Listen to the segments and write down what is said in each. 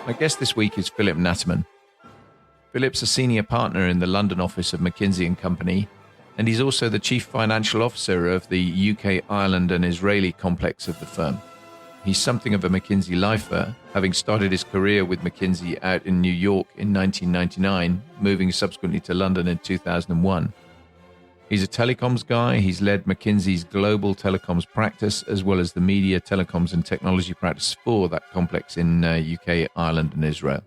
My guest this week is Philipp Nattermann. Philipp's a senior partner in the London office of McKinsey Company, and he's also the chief financial officer of the UK, Ireland and Israeli complex of the firm. He's something of a McKinsey lifer, having started his career with McKinsey out in New York in 1999, moving subsequently to London in 2001. He's a telecoms guy. He's led McKinsey's global telecoms practice, as well as the media, telecoms and technology practice for that complex in UK, Ireland and Israel.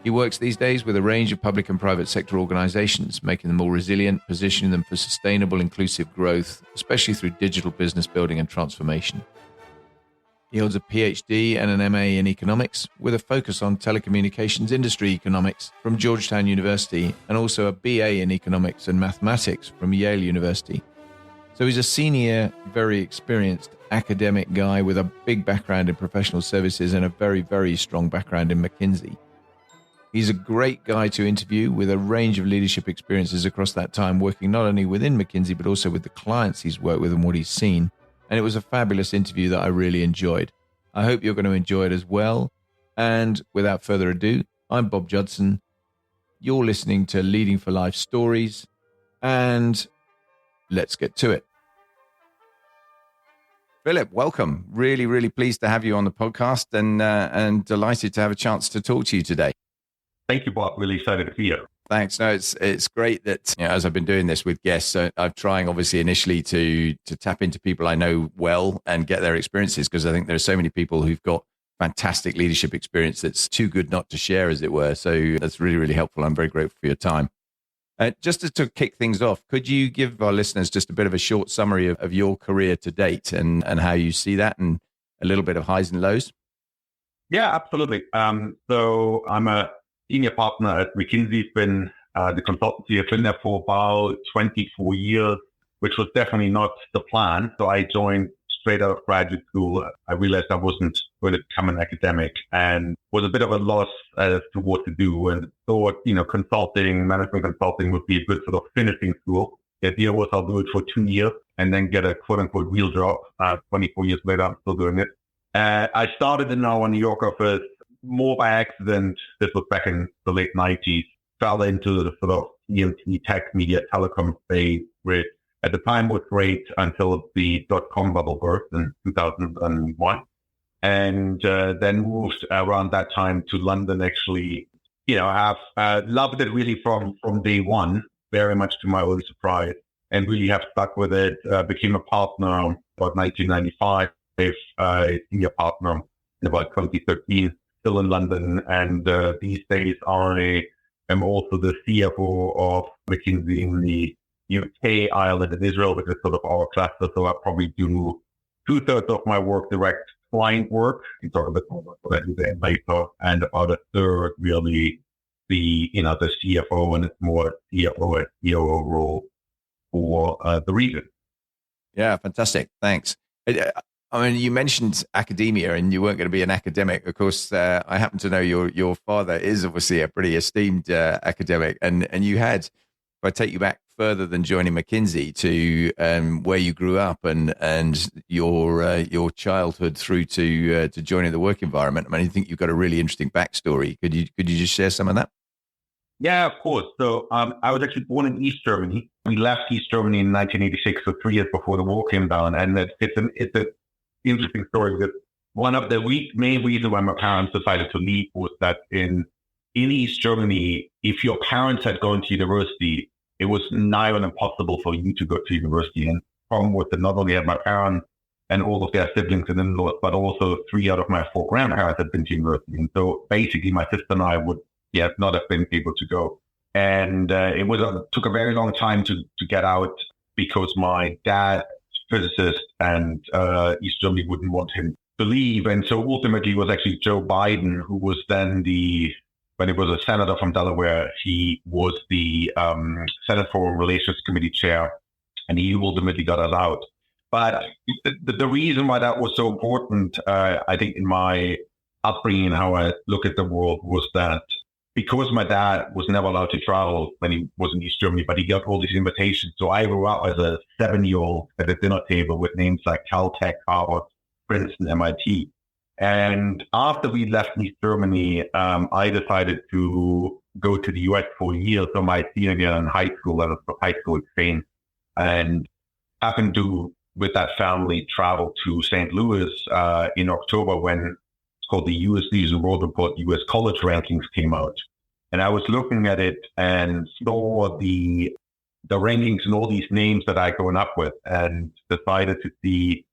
He works these days with a range of public and private sector organizations, making them more resilient, positioning them for sustainable, inclusive growth, especially through digital business building and transformation. He holds a PhD and an MA in economics with a focus on telecommunications industry economics from Georgetown University, and also a BA in economics and mathematics from Yale University. So he's a senior, very experienced academic guy with a big background in professional services and a very, very strong background in McKinsey. He's a great guy to interview with a range of leadership experiences across that time, working not only within McKinsey, but also with the clients he's worked with and what he's seen. And it was a fabulous interview that I really enjoyed. I hope you're going to enjoy it as well. And without further ado, I'm Bob Judson. You're listening to Leading for Life Stories, and let's get to it. Philipp, welcome. Really, really pleased to have you on the podcast, and delighted to have a chance to talk to you today. Thank you, Bob. Really excited to be here. Thanks. No, it's great that, as I've been doing this with guests, I'm trying obviously initially to tap into people I know well and get their experiences, because I think there are so many people who've got fantastic leadership experience that's too good not to share, as it were. So that's really, really helpful. I'm very grateful for your time. Just to kick things off, could you give our listeners just a bit of a short summary of your career to date and how you see that, and a little bit of highs and lows? Yeah, absolutely. So I'm a senior partner at McKinsey. Been the consultancy. I've been there for about 24 years, which was definitely not the plan. So I joined straight out of graduate school. I realized I wasn't going to become an academic, and was a bit of a loss as to what to do, and thought, consulting, management consulting would be a good sort of finishing school. The idea was I'll do it for 2 years and then get a quote unquote real job. 24 years later, I'm still doing it. I started in our New York office more by accident. This was back in the late 90s. Fell into the sort of TMT, tech, media, telecom space, which at the time was great until the dot-com bubble burst in 2001. And then moved around that time to London, actually. I have loved it really from day one, very much to my own surprise, and really have stuck with it. Became a partner about 1995, a senior partner in about 2013. Still in London, and these days I am also the CFO of McKinsey in the UK, Ireland, and Israel, which is sort of our cluster. So I probably do 2/3 of my work direct client work. We talk a bit more about what I do there later, and about a third really the CFO, and it's more CFO and COO role for the region. Yeah, fantastic. Thanks. I mean, you mentioned academia, and you weren't going to be an academic. Of course, I happen to know your father is obviously a pretty esteemed academic, and you had, if I take you back further than joining McKinsey to where you grew up and your childhood through to joining the work environment. I mean, I think you've got a really interesting backstory. Could you just share some of that? Yeah, of course. So I was actually born in East Germany. We left East Germany in 1986, so 3 years before the wall came down, and it's an interesting story, because one of the main reasons why my parents decided to leave was that in East Germany, if your parents had gone to university, it was nigh on impossible for you to go to university. And the problem was that not only had my parents and all of their siblings and in-laws, but also 3 out of my 4 grandparents had been to university. And so basically my sister and I would not have been able to go. And took a very long time to get out, because my dad, physicist, and East Germany wouldn't want him to leave. And so ultimately it was actually Joe Biden, who was then when he was a senator from Delaware, he was the Senate Foreign Relations Committee chair, and he ultimately got us out. But the reason why that was so important, I think, in my upbringing and how I look at the world, was that because my dad was never allowed to travel when he was in East Germany, but he got all these invitations. So I grew up as a 7-year-old at a dinner table with names like Caltech, Harvard, Princeton, MIT. And after we left East Germany, I decided to go to the US for a year. So my senior year in high school, that was for high school exchange, and happened to, with that family, travel to St. Louis in October when it's called the US News and World Report, US College Rankings came out. And I was looking at it and saw the rankings and all these names that I'd grown up with, and decided to see,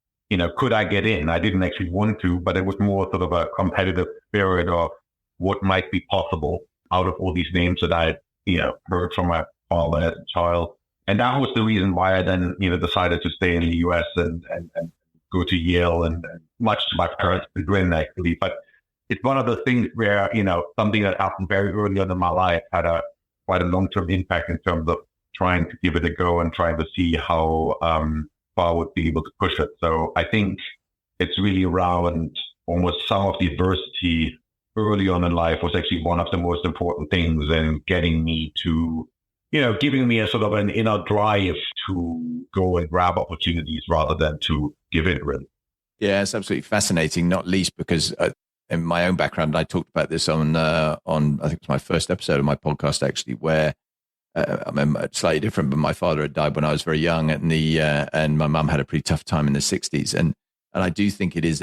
could I get in? I didn't actually want to, but it was more sort of a competitive spirit of what might be possible out of all these names that I, heard from my father as a child. And that was the reason why I then, decided to stay in the US and go to Yale, and much to my parents' chagrin, actually. But it's one of those things where, something that happened very early on in my life had quite a long-term impact in terms of trying to give it a go and trying to see how far I would be able to push it. So I think it's really around almost some of the adversity early on in life was actually one of the most important things in getting me to, giving me a sort of an inner drive to go and grab opportunities rather than to give in, really. Yeah, it's absolutely fascinating, not least because in my own background, I talked about this on I think it's my first episode of my podcast, actually, where I'm slightly different, but my father had died when I was very young, and my mum had a pretty tough time in the 60s. And I do think it is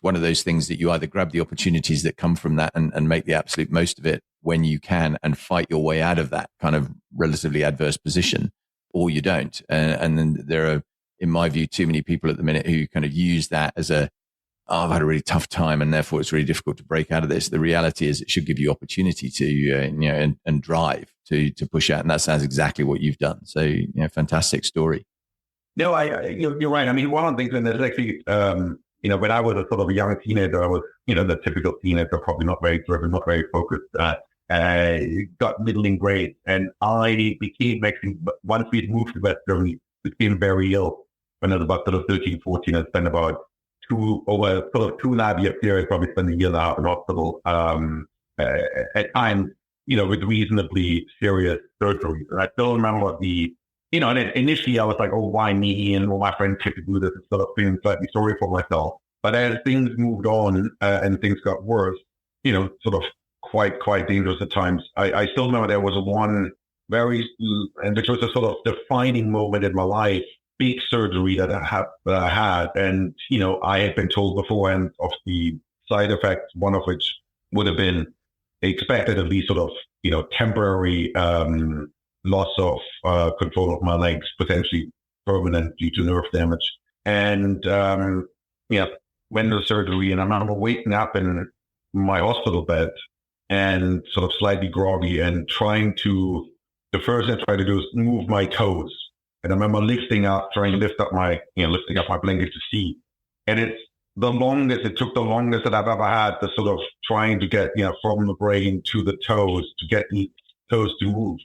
one of those things that you either grab the opportunities that come from that and make the absolute most of it when you can and fight your way out of that kind of relatively adverse position, or you don't. And then there are, in my view, too many people at the minute who kind of use that as I've had a really tough time and therefore it's really difficult to break out of this. The reality is it should give you opportunity to, and drive to push out. And that sounds exactly what you've done. So, fantastic story. No, you're right. I mean, one of the things, and there's actually, when I was a sort of a young teenager, I was, the typical teenager, probably not very driven, not very focused, got middling grades. And I became actually, once we moved to West Germany, became very ill when I was about sort of 13, 14. I spent about over sort of 2.5 year period, probably spent a year and a half in hospital, at times, with reasonably serious surgeries. And I still remember and initially I was like, oh, why me? And all my friends could do this and sort of feeling slightly sorry for myself. But as things moved on and things got worse, sort of quite dangerous at times. I still remember there was one and which was a sort of defining moment in my life, big surgery that I had. And, I had been told beforehand of the side effects, one of which would have been expected at least sort of, temporary loss of control of my legs, potentially permanent due to nerve damage. And, went to the surgery, and I remember waking up in my hospital bed and sort of slightly groggy and the first thing I tried to do is move my toes. And I remember trying to lift up my blanket to see. And it took the longest that I've ever had to sort of trying to get, from the brain to the toes to get the toes to move.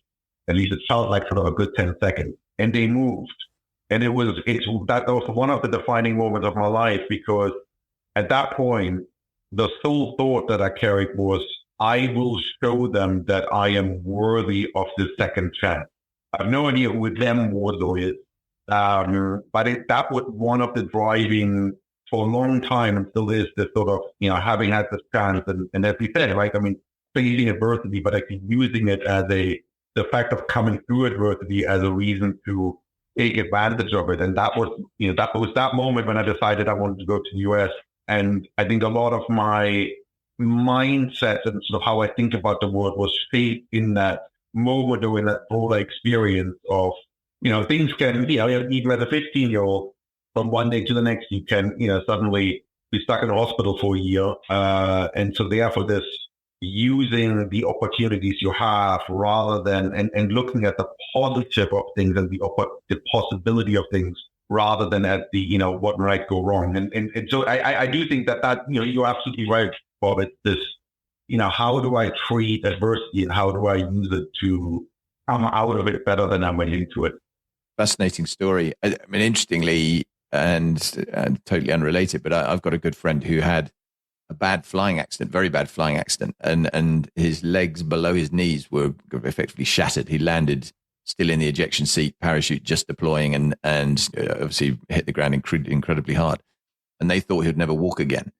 At least it felt like sort of a good 10 seconds. And they moved. And that was one of the defining moments of my life, because at that point, the sole thought that I carried was, I will show them that I am worthy of the second chance. I have no idea who them was or is, but that was one of the driving for a long time, and still is, this sort of, having had this chance, and as you said, right, I mean, facing adversity, but actually using it as the fact of coming through adversity as a reason to take advantage of it. And that was, that was that moment when I decided I wanted to go to the US. And I think a lot of my mindset and sort of how I think about the world was shaped in that moment or in that whole experience of, things can, even as a 15-year-old, from one day to the next, you can, suddenly be stuck in a hospital for a year. And so therefore this using the opportunities you have rather than, and looking at the positive of things and the possibility of things rather than at the, what might go wrong. And so I do think that, you're absolutely right, Bob. It's this, how do I treat adversity and how do I use it to come out of it better than I went into it? Fascinating story. I mean, interestingly, and totally unrelated, but I've got a good friend who had a bad flying accident, very bad flying accident, and his legs below his knees were effectively shattered. He landed still in the ejection seat, parachute just deploying, and obviously hit the ground incredibly hard. and they thought he'd never walk again.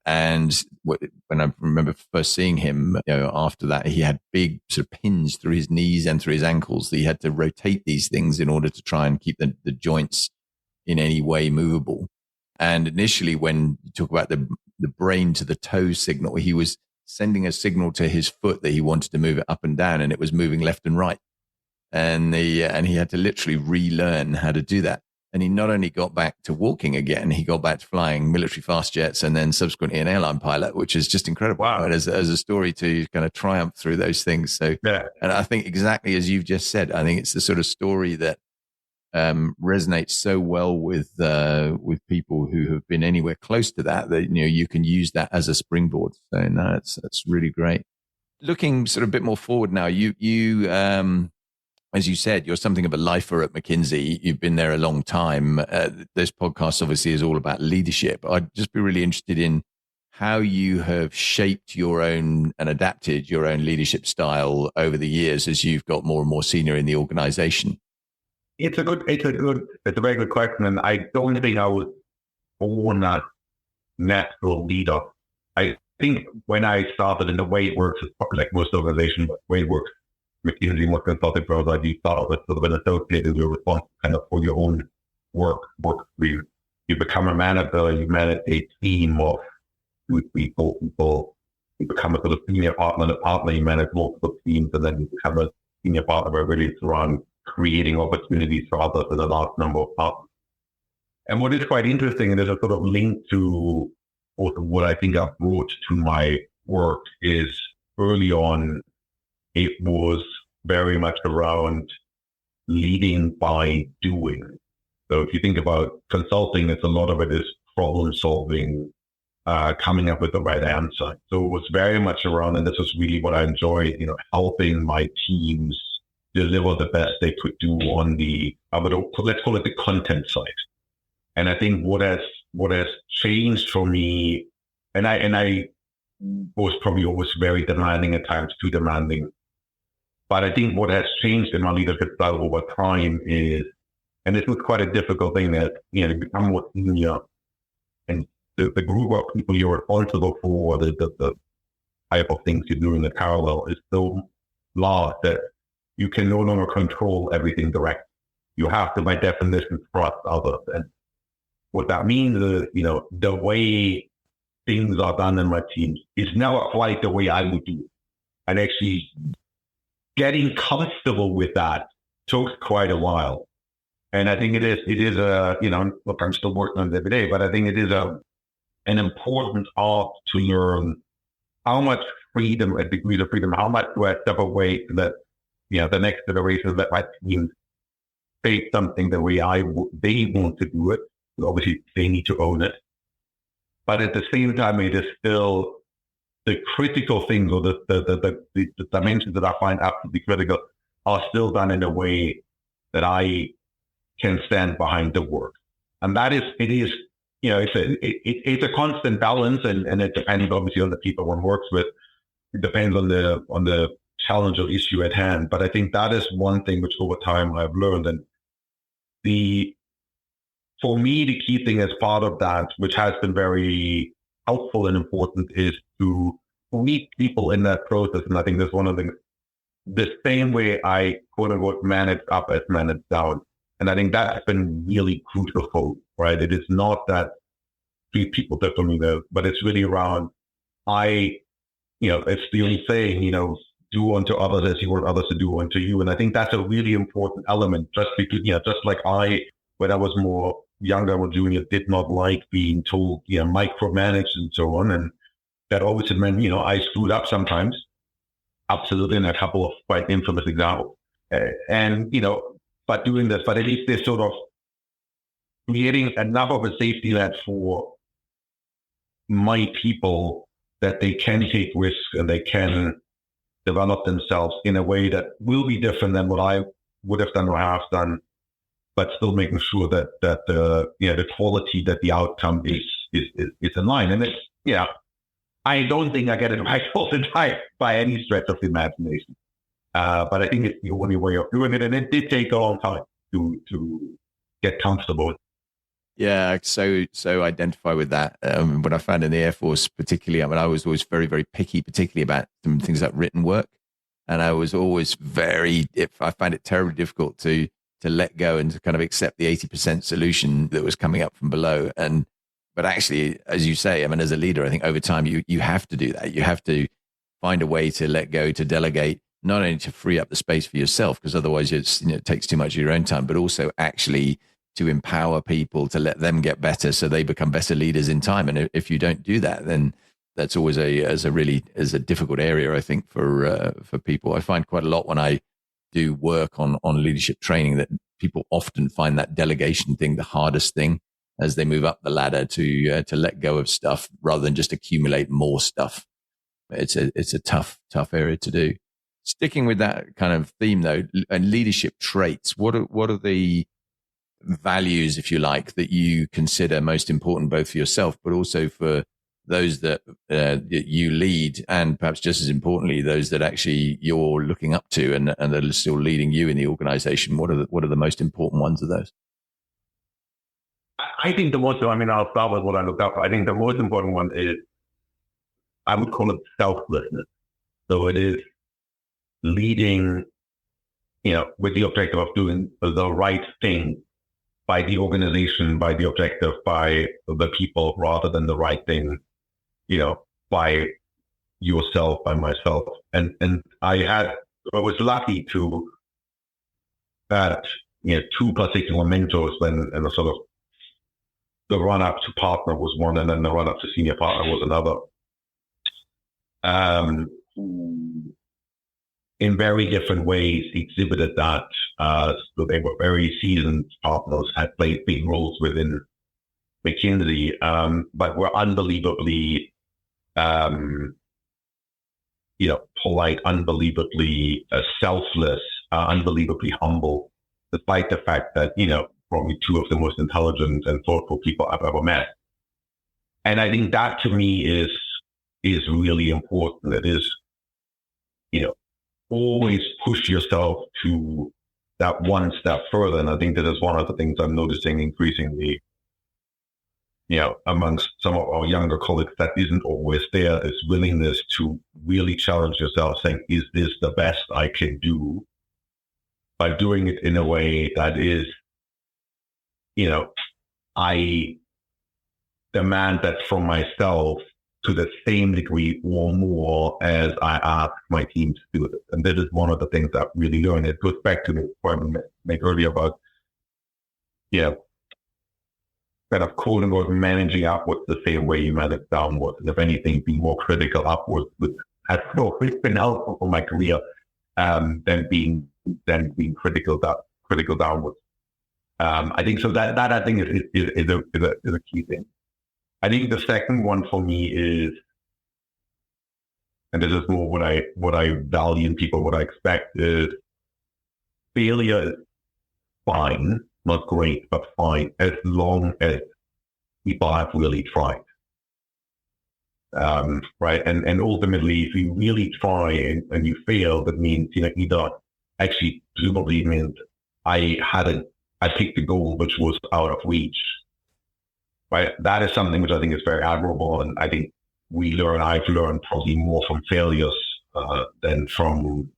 And when I remember first seeing him, after that, he had big sort of pins through his knees and through his ankles that he had to rotate these things in order to try and keep the joints in any way movable. And initially, when you talk about the brain to the toe signal, he was sending a signal to his foot that he wanted to move it up and down, and it was moving left and right. And he had to literally relearn how to do that. And he not only got back to walking again, he got back to flying military fast jets and then subsequently an airline pilot, which is just incredible. Wow. Right? As a story to kind of triumph through those things. So, yeah. And I think exactly as you've just said, I think it's the sort of story that resonates so well with people who have been anywhere close to that you can use that as a springboard. So no, that's really great. Looking sort of a bit more forward now, you as you said, you're something of a lifer at McKinsey. You've been there a long time. This podcast obviously is all about leadership. I'd just be really interested in how you have shaped your own and adapted your own leadership style over the years as you've got more and more senior in the organization. It's a very good question. And I don't think I was born a natural leader. I think when I started, and the way it works is probably like most organizations, but the way it works, McKinsey, most consulting firms, I do start with sort of an associated, you're responsible kind of for your own work. You become a manager, you manage a team of people, you become a sort of senior partner, and a partner, you manage multiple teams, and then you become a senior partner where really it's around creating opportunities for others with a large number of partners. And what is quite interesting, and there's a sort of link to also what I think I've brought to my work, is early on, it was very much around leading by doing. So if you think about consulting, it's a lot of it is problem solving, coming up with the right answer. So it was very much around, and this was really what I enjoyed, helping my teams deliver the best they could do on the, let's call it the content side. And I think what has changed for me, and I was probably always very demanding at times, too demanding. But I think what has changed in my leadership style over time is, and this was quite a difficult thing, that you become more senior, and the group of people you're responsible for, the type of things you do in the parallel is so large that you can no longer control everything direct. You have to, by definition, trust others. And what that means is, the way things are done in my teams is never quite the way I would do it. And actually getting comfortable with that took quite a while. And I think it is a, look, I'm still working on it every day, but I think it is an important art to learn how much freedom, a degree of freedom, how much do I step away so that, the next generation, let my team say something the way they want to do it. Obviously, they need to own it. But at the same time, it is still the critical things, or the dimensions that I find absolutely critical are still done in a way that I can stand behind the work. And that is, it's a constant balance, and it depends obviously on the people one works with. It depends on the challenge or issue at hand. But I think that is one thing which over time I've learned. And for me, the key thing as part of that, which has been very helpful and important, is to meet people in that process. And I think that's one of the same way I quote unquote manage up as manage down. And I think that's been really crucial, right? It is not that treat people differently, but it's really around, it's the only saying, do unto others as you want others to do unto you. And I think that's a really important element, just because, just like when I was more younger or junior, did not like being told, micromanaged and so on. And that always meant, I screwed up sometimes. Absolutely. And a couple of quite infamous examples. But doing this, but at least they're sort of creating enough of a safety net for my people that they can take risks and they can develop themselves in a way that will be different than what I would have done or have done, but still making sure that the quality, that the outcome is in line. And it's, I don't think I get it right all the time by any stretch of the imagination. But I think it's the only way of doing it. And it did take a long time to get comfortable. Yeah, so identify with that. When I found in the Air Force, particularly, I mean, I was always very, very picky, particularly about some things like written work, and I was always if I find it terribly difficult to let go and to kind of accept the 80% solution that was coming up from below. But actually, as you say, I mean, as a leader, I think over time you have to do that. You have to find a way to let go, to delegate, not only to free up the space for yourself, because otherwise it takes too much of your own time, but also actually to empower people, to let them get better so they become better leaders in time. And if you don't do that, then that's always a difficult area, I think, for people. I find quite a lot when I do work on leadership training that people often find that delegation thing the hardest thing as they move up the ladder to let go of stuff rather than just accumulate more stuff. It's a tough area to do. Sticking with that kind of theme though, and leadership traits, what are the values, if you like, that you consider most important, both for yourself, but also for those that you lead, and perhaps just as importantly, those that actually you're looking up to and that are still leading you in the organization? What are the most important ones of those? I think I'll start with what I looked up. I think the most important one is, I would call it selflessness. So it is leading, with the objective of doing the right thing by the organization, by the objective, by the people, rather than the right thing, by yourself, by myself. And I was lucky to have, two particular mentors when, and the sort of the run up to partner was one, and then the run up to senior partner was another. In very different ways exhibited that. So they were very seasoned partners, had played big roles within McKinsey, but were unbelievably, polite, unbelievably selfless, unbelievably humble, despite the fact that, probably two of the most intelligent and thoughtful people I've ever met. And I think that to me is really important. It is, always push yourself to that one step further. And I think that is one of the things I'm noticing increasingly, amongst some of our younger colleagues, that isn't always there, this willingness to really challenge yourself, saying, is this the best I can do? By doing it in a way that is, I demand that from myself to the same degree or more as I ask my team to do it. And that is one of the things that really learn. It goes back to the point I made earlier about, kind of quote unquote managing upwards the same way you manage downwards. And if anything, being more critical upwards has always been helpful for my career, than being critical downwards. I think so that I think is a key thing. I think the second one for me is, and this is more what I value in people, what I expect is, failure is fine, not great, but fine, as long as people have really tried. Right. And ultimately, if you really try and you fail, that means, either actually presumably means I picked a goal which was out of reach. Right. That is something which I think is very admirable. And I think I've learned probably more from failures than from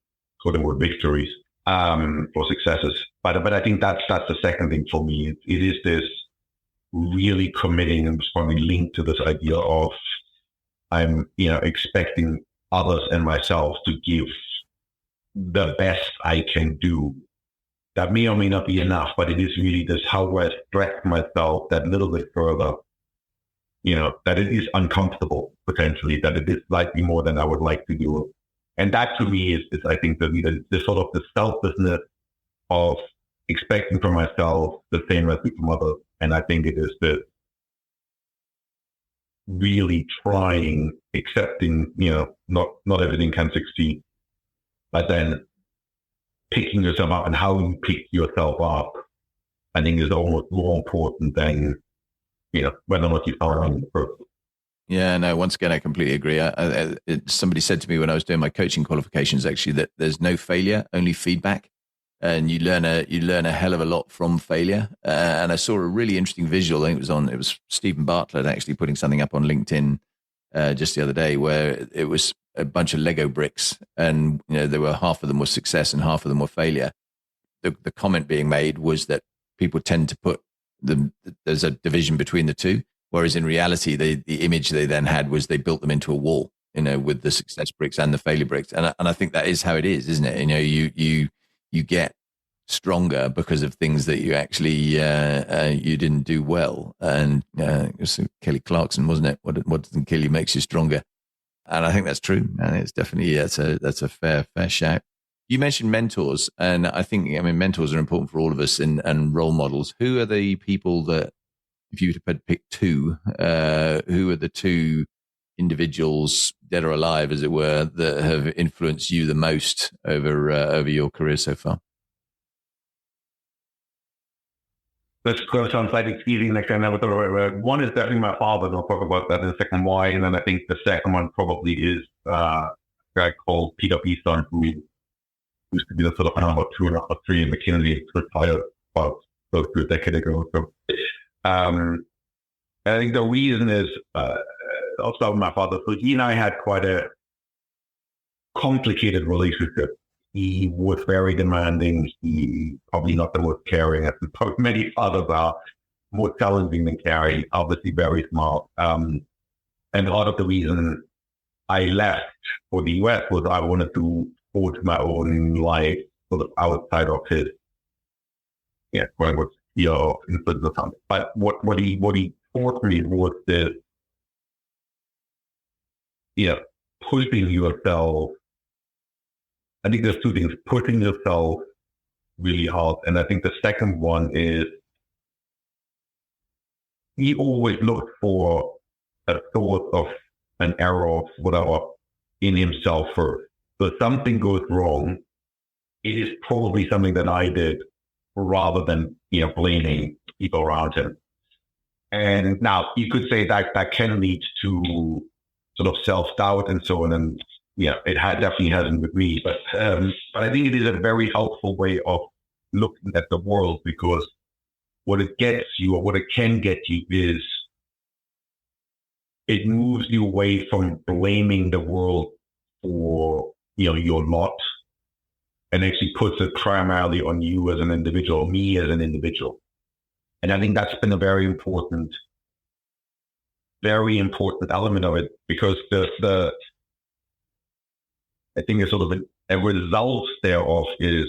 quote unquote victories or successes. But I think that's the second thing for me. It is this really committing, and probably linked to this idea of I'm, expecting others and myself to give the best I can do. That may or may not be enough, but it is really this, how do I stretch myself that little bit further, that it is uncomfortable, potentially, that it is slightly more than I would like to do. And that to me is I think, the sort of the selflessness of expecting from myself the same as from others. And I think it is the really trying, accepting, not everything can succeed, but then picking yourself up, and how you pick yourself up, I think is almost more important than, whether or not you are on the person. Yeah, no, once again, I completely agree. Somebody said to me when I was doing my coaching qualifications, actually, that there's no failure, only feedback. and you learn a hell of a lot from failure. And I saw a really interesting visual. I think it was Stephen Bartlett actually putting something up on LinkedIn just the other day, where it was a bunch of Lego bricks, and there were half of them were success and half of them were failure. The comment being made was that people tend to put there's a division between the two, whereas in reality, the image they then had was they built them into a wall, with the success bricks and the failure bricks, and I think that is how it is, isn't it? You get stronger because of things that you actually you didn't do well, and it was Kelly Clarkson, wasn't it? What doesn't kill you makes you stronger, and I think that's true, and it's definitely that's a fair shout. You mentioned mentors, and I think mentors are important for all of us, and role models. Who are the people that, if you were to pick two, who are the two individuals, dead or alive, as it were, that have influenced you the most over your career so far? That's going to sound slightly easy. Next time, one is definitely my father, and I'll talk about that in a second why. And then I think the second one probably is a guy called Peter Beeston, who used to be the sort of number 2 and number 3 in McKinsey, retired about close to a decade ago. So, I think the reason is, I'll start with my father. So he and I had quite a complicated relationship. He was very demanding. He probably not the most caring, as many fathers are, more challenging than caring, obviously very smart. And a lot of the reason I left for the US was I wanted to forge my own life sort of outside of his, quote unquote, influence or something. But what he taught me was this, pushing yourself. I think there's two things: pushing yourself really hard, and I think the second one is he always looked for a source of an error of whatever in himself first. So if something goes wrong, it is probably something that I did, rather than blaming people around him. And now you could say that can lead to sort of self-doubt and so on, and it definitely hasn't with me. But I think it is a very helpful way of looking at the world, because what it gets you, or what it can get you, is it moves you away from blaming the world for your lot, and actually puts it primarily on you as an individual, me as an individual. And I think that's been a very important element of it, because I think a sort of a result thereof is,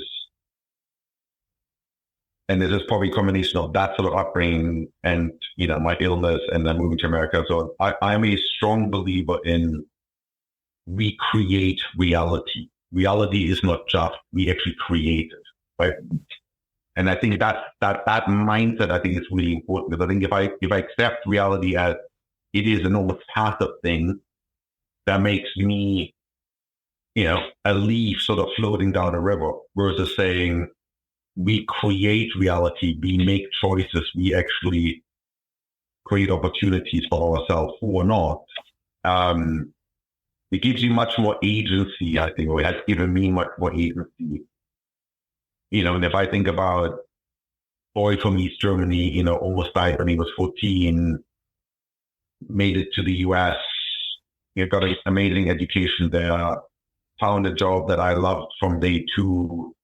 and this is probably a combination of that sort of upbringing and, my illness and then moving to America. So I'm a strong believer in we create reality. Reality is not just, we actually create it, right? And I think that mindset, I think, is really important, because I think if I accept reality as it is an almost passive thing, that makes me, a leaf sort of floating down a river, versus saying we create reality, we make choices, we actually create opportunities for ourselves or not. It gives you much more agency, I think, or it has given me much more agency. And if I think about boy from East Germany, almost died when he was 14, made it to the US, got an amazing education there, found a job that I loved from day 2,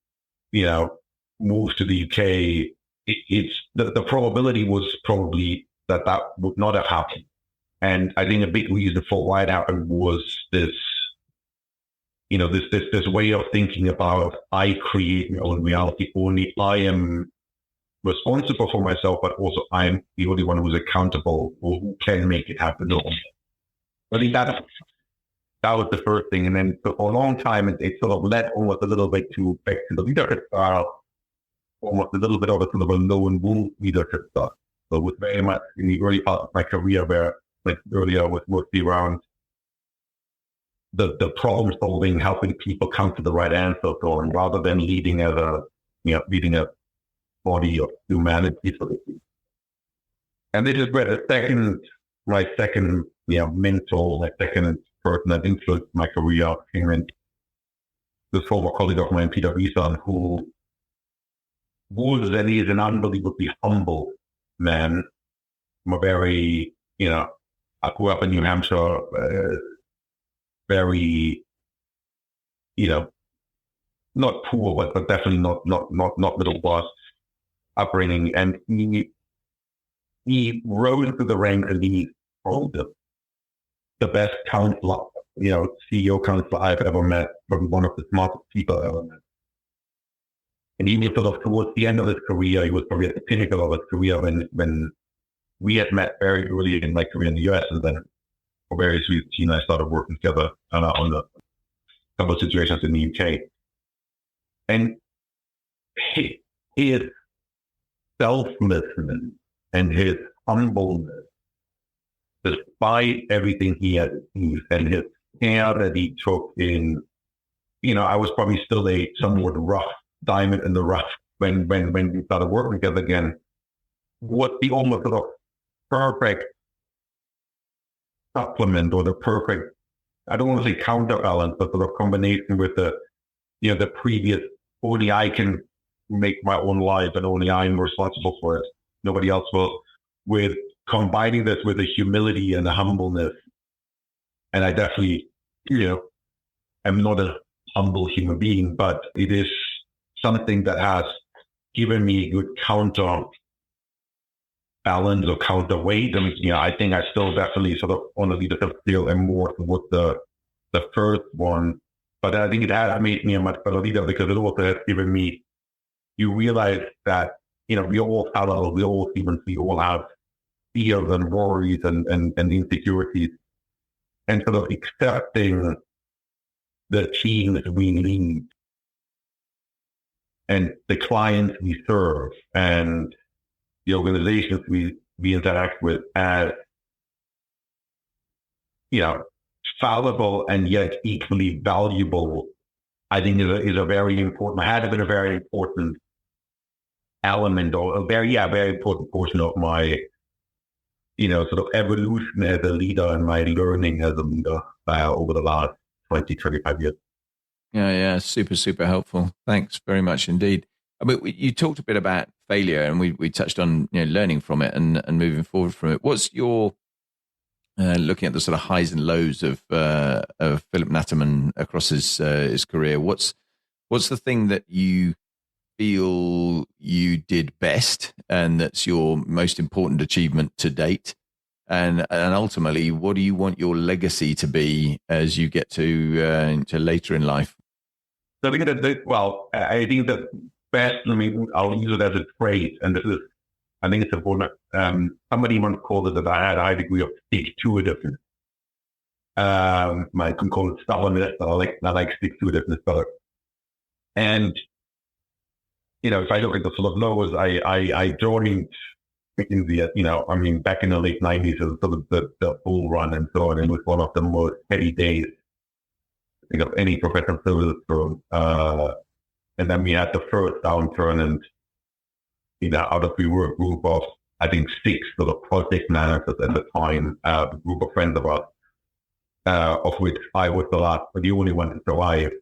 moved to the UK. It's the probability was probably that would not have happened. And I think a big reason for why it happened was this, this way of thinking about, I create my own reality. Only I am responsible for myself, but also I'm the only one who's accountable, or who can make it happen. I think that was the first thing. And then for a long time, it sort of led almost a little bit back to the leadership style, almost a little bit of a sort of a lone wolf leadership style. So it was very much in the early part of my career, where, like earlier, was mostly around the problem solving, helping people come to the right answer, so on, rather than leading as leading a body of humanity, so to speak. And this is where my second mentor, my second person that influenced my career came in. This former colleague of mine, Peter Beeston, who was and is an unbelievably humble man. I'm a very, I grew up in New Hampshire, very, not poor, but definitely not middle class upbringing. And he rose through the ranks, and he's probably the best counselor, CEO counselor I've ever met, probably one of the smartest people I've ever met. And he was sort of towards the end of his career, he was probably at the pinnacle of his career when we had met very early in my career in the US, and then for various reasons, he and I started working together on a couple of situations in the UK. And his selflessness and his humbleness, despite everything he had achieved, and his care that he took in, I was probably still a somewhat rough diamond in the rough when we started working together again, was the almost sort of perfect supplement, or the perfect, I don't want to say counterbalance, but sort of combination with the previous, only I can make my own life and only I'm responsible for it. Nobody else will. With combining this with a humility and a humbleness. And I definitely, am not a humble human being, but it is something that has given me a good counterbalance or counterweight. I mean, I think I still definitely sort of on the leadership scale am more towards the first one. But I think it has made me a much better leader, because it also has given me, you realize that, we all fallible, we all humans, we all have fears and worries and insecurities, and sort of accepting the team that we lead and the clients we serve and the organizations we interact with as, fallible and yet equally valuable, I think is a very important, had been a very important element, or a very important portion of my, sort of evolution as a leader and my learning as a leader over the last 20, 25 years. Yeah, super, super helpful. Thanks very much indeed. I mean, you talked a bit about failure, and we touched on learning from it and moving forward from it. What's your looking at the sort of highs and lows of Philipp Nattermann across his career? What's the thing that you feel you did best, and that's your most important achievement to date? And ultimately, what do you want your legacy to be as you get to later in life? So I think I think that best, I'll use it as a phrase, and I think it's important. Somebody once called it that I had a high degree of stick-to-itiveness. I can call it stubbornness, but I like stick-to-itiveness better. And, if I look at the sort of lows, I joined McKinsey, back in the late 90s, it was sort of the bull run and so on. It was one of the most heady days, I think, of any professional services firm. And then we had the first downturn, and, we were a group of, I think, 6 sort of project managers at the time, a group of friends of ours, of which I was the only one to survive,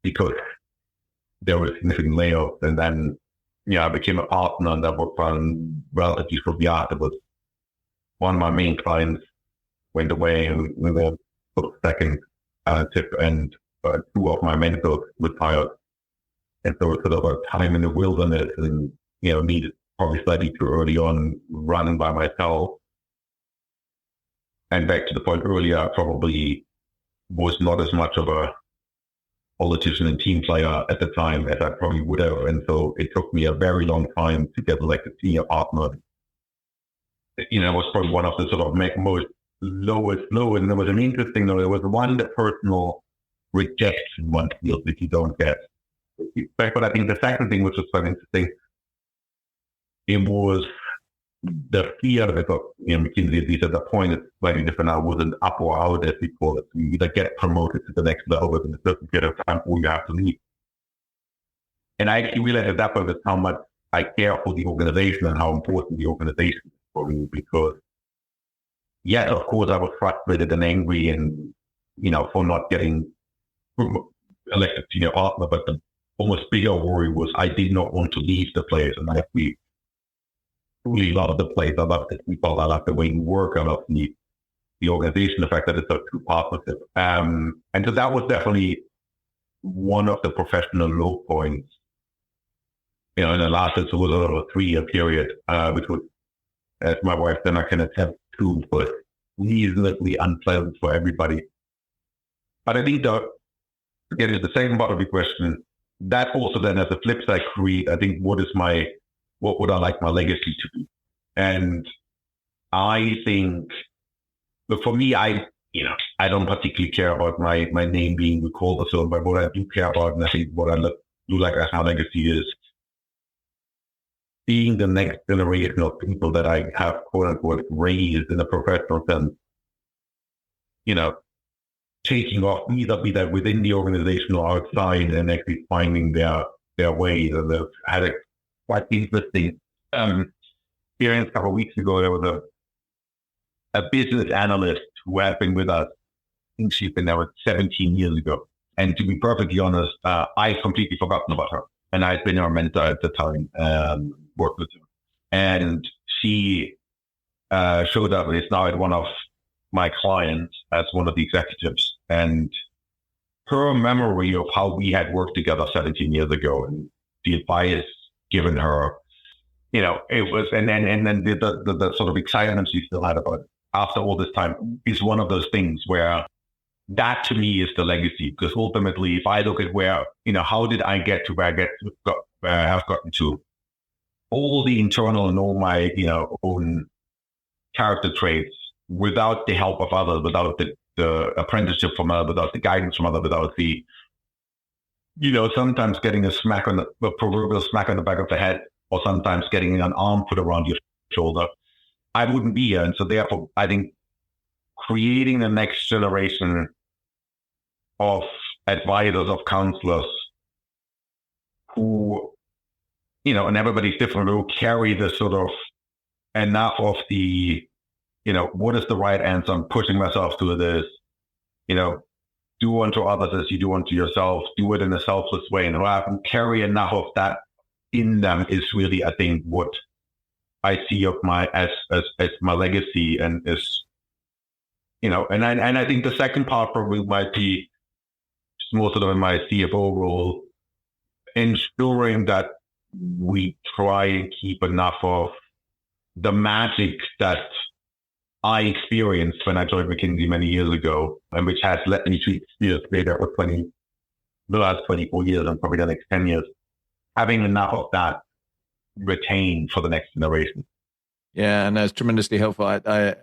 because there were significant layoffs. And then, I became a partner, and that was relatively shortly afterwards. One of my main clients went away with a sort of second tip, and 2 of my mentors retired. And so it was sort of a time in the wilderness, and, needed probably slightly too early on running by myself. And back to the point earlier, I probably was not as much of a politician and team player at the time as I probably would have. And so it took me a very long time to get elected senior partner. It was probably one of the sort of most lowest low. And there was an interesting, there was one personal rejection one feels if you don't get. But I think the second thing, which was quite interesting, it was the fear that McKinsey, at least at that point, it's slightly different now, wasn't up or out, as we call it. You either get promoted to the next level within a certain period of time, or you have to leave. And I actually realized at that point how much I care for the organization and how important the organization is for me, because, yes, of course, I was frustrated and angry and, for not getting elected senior partner, but almost bigger worry was I did not want to leave the place. And we truly love the place. I love the people. I love the way you work. I love the organization, the fact that it's a true partnership. And so that was definitely one of the professional low points. And it lasted, so it was a 3-year period, which was, as my wife then I can attempt to, but reasonably unpleasant for everybody. But I think that, again, is the second part of the question. That also then, as a flip side, I think what would I like my legacy to be? And I think, but for me, I don't particularly care about my name being recalled or so, but what I do care about, and I think what I do like as my legacy is being the next generation of people that I have, quote unquote, raised in a professional sense, taking off, either be that within the organization or outside, and actually finding their way. And they've had a quite interesting experience a couple of weeks ago. There was a business analyst who had been with us. I think she's been there 17 years ago. And to be perfectly honest, I completely forgotten about her. And I'd been her mentor at the time, worked with her. And she showed up and is now at one of my clients as one of the executives. And her memory of how we had worked together 17 years ago and the advice given her, it was, and then the sort of excitement she still had about it after all this time is one of those things where that to me is the legacy. Because ultimately, if I look at where, how did I get to where I have gotten to, all the internal and all my, own character traits, without the help of others, without the apprenticeship from others, without the guidance from others, without the, sometimes getting a proverbial smack on the back of the head, or sometimes getting an arm put around your shoulder, I wouldn't be here. And so therefore, I think creating the next generation of advisors, of counselors who, and everybody's different, who carry the sort of enough of the, what is the right answer? I'm pushing myself to this, do unto others as you do unto yourself, do it in a selfless way. And I can carry enough of that in them is really, I think, what I see of my, as my legacy, and is, and I think the second part probably might be more sort of in my CFO role, ensuring that we try and keep enough of the magic that I experienced when I joined McKinsey many years ago, and which has let me stay there for the last 24 years and probably the next 10 years, having enough of that retained for the next generation. Yeah, and that's tremendously helpful. I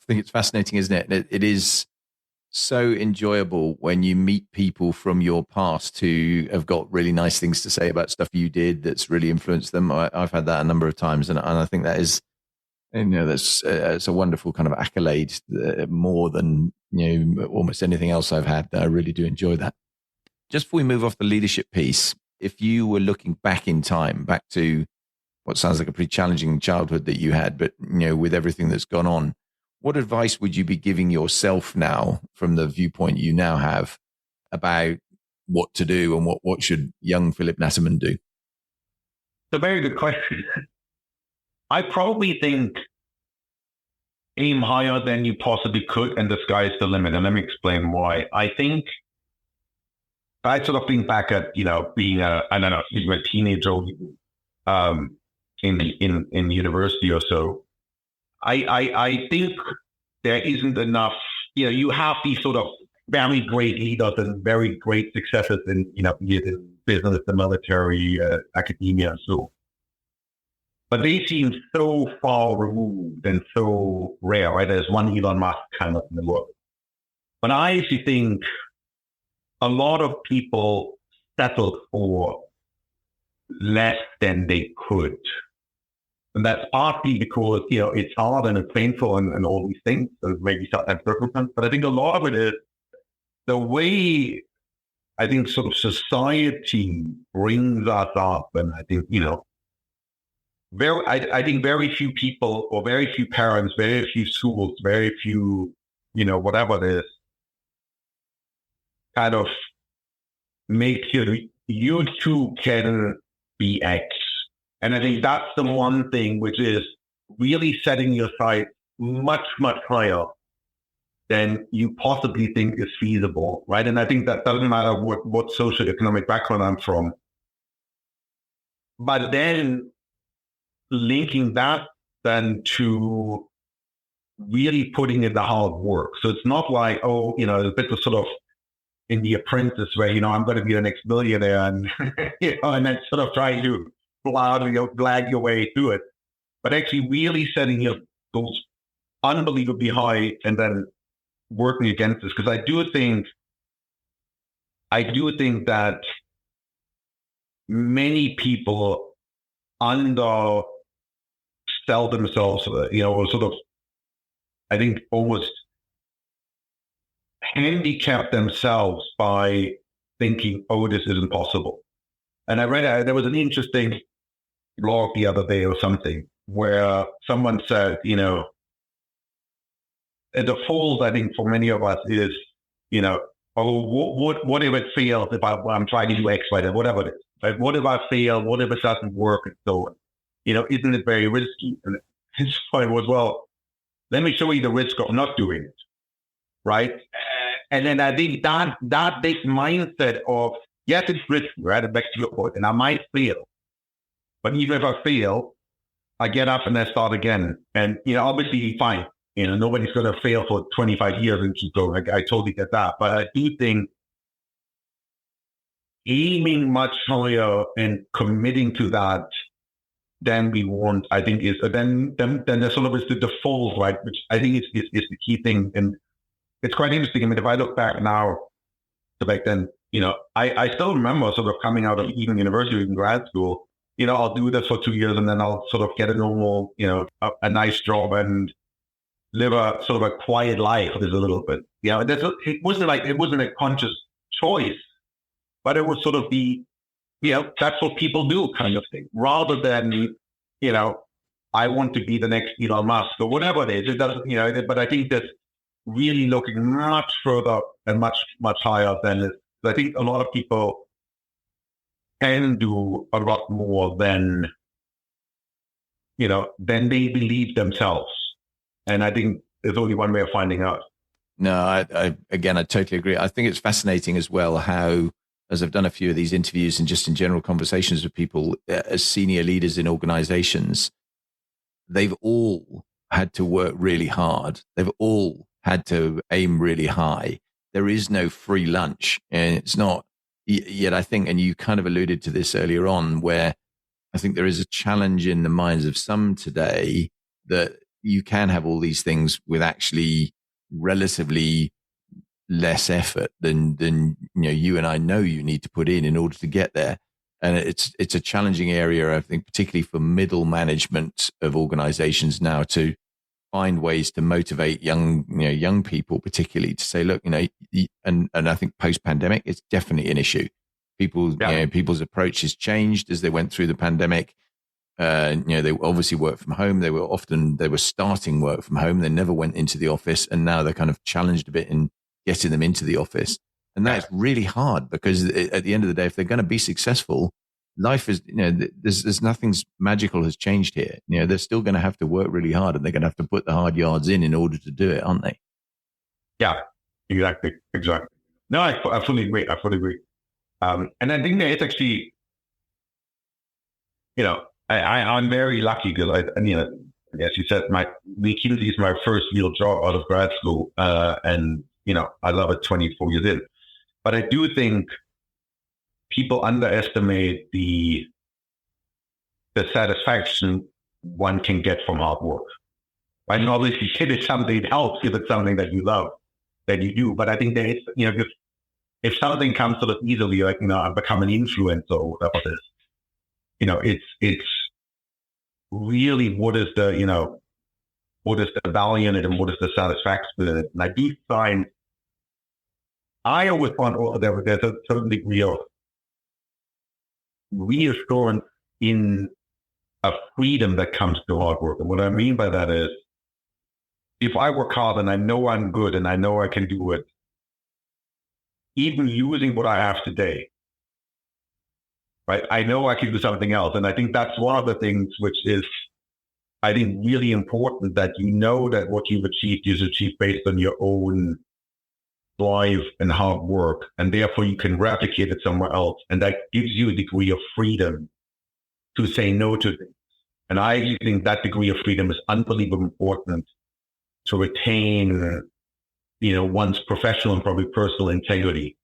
think it's fascinating, isn't it? It is so enjoyable when you meet people from your past who have got really nice things to say about stuff you did that's really influenced them. I've had that a number of times, and I think that is, that's it's a wonderful kind of accolade, more than almost anything else I've had. I really do enjoy that. Just before we move off the leadership piece, if you were looking back in time, back to what sounds like a pretty challenging childhood that you had, but with everything that's gone on, what advice would you be giving yourself now, from the viewpoint you now have, about what to do and what should young Philipp Nattermann do? It's a very good question. I probably think aim higher than you possibly could, and the sky's the limit. And let me explain why. I think I sort of think back at being a teenager in university or so. I think there isn't enough. You have these sort of very great leaders and very great successes in in business, the military, academia, and so. But they seem so far removed and so rare, right? There's one Elon Musk kind of in the world. But I actually think a lot of people settled for less than they could. And that's partly because, it's hard and it's painful and all these things. So maybe sometimes circumstances. But I think a lot of it is the way I think sort of society brings us up. And I think, I think very few people, or very few parents, very few schools, very few, whatever it is, kind of make you you too can be X. And I think that's the one thing which is really setting your sights much, much higher than you possibly think is feasible, right? And I think that doesn't matter what socioeconomic background I'm from. But then linking that then to really putting in the hard work. So it's not like, oh, a bit of sort of in The Apprentice where, I'm going to be the next millionaire and, and then sort of trying to blag your way through it. But actually really setting your goals unbelievably high and then working against this. Because I do think that many people undersell themselves, or sort of, I think, almost handicap themselves by thinking, oh, this isn't possible. And I read, there was an interesting blog the other day or something where someone said, the default, I think, for many of us is, oh, what if it fails if I'm trying to do X, Y, whatever it is, right? What if I fail? What if it doesn't work? And so on. Isn't it very risky? And his point was, well, let me show you the risk of not doing it, right? And then I think that big mindset of, yes, it's risky, right? Back to your point, and I might fail. But even if I fail, I get up and I start again. And, obviously, fine. Nobody's going to fail for 25 years and keep going. I totally get that. But I do think aiming much higher and committing to that than we want, I think is, then there's sort of is the default, right? Which I think is the key thing. And it's quite interesting. I mean, if I look back now to back then, I still remember sort of coming out of even university and grad school, I'll do this for 2 years and then I'll sort of get a normal, a nice job and live a sort of a quiet life a little bit. It wasn't a conscious choice, but it was sort of that's what people do kind of thing, rather than, I want to be the next Elon Musk or whatever it is. It doesn't, but I think that really looking much further and much, much higher than it. I think a lot of people can do a lot more than they believe themselves. And I think there's only one way of finding out. No, I totally agree. I think it's fascinating as well how, as I've done a few of these interviews and just in general conversations with people as senior leaders in organizations, they've all had to work really hard. They've all had to aim really high. There is no free lunch. And it's not yet, I think, and you kind of alluded to this earlier on, where I think there is a challenge in the minds of some today that you can have all these things with actually relatively less effort than you and I know you need to put in order to get there. And it's a challenging area, I think, particularly for middle management of organizations now, to find ways to motivate young people, particularly to say, look, and I think post-pandemic, it's definitely an issue. People's approach has changed as they went through the pandemic. They obviously work from home. They were starting work from home. They never went into the office, and now they're kind of challenged a bit in getting them into the office. And that's really hard because at the end of the day, if they're going to be successful, life is, there's nothing's magical has changed here. They're still going to have to work really hard, and they're going to have to put the hard yards in order to do it, aren't they? Yeah, exactly. No, I fully agree. And I think that it's actually, I'm very lucky because as you said, McKinsey is my first real job out of grad school, and I love it 24 years in. But I do think people underestimate the satisfaction one can get from hard work. Right? And obviously, if it's something that helps, if it's something that you love, that you do. But I think that it's, if something comes sort of easily, like I've become an influencer or whatever it is, it's really what is the value in it and what is the satisfaction in it. And I do find, I always find there's a certain degree of reassurance in a freedom that comes to hard work. And what I mean by that is, if I work hard and I know I'm good and I know I can do it, even using what I have today, right? I know I can do something else. And I think that's one of the things which is, I think, really important, that you know that what you've achieved is achieved based on your own drive and hard work, and therefore you can replicate it somewhere else. And that gives you a degree of freedom to say no to things. And I actually think that degree of freedom is unbelievably important to retain, one's professional and probably personal integrity.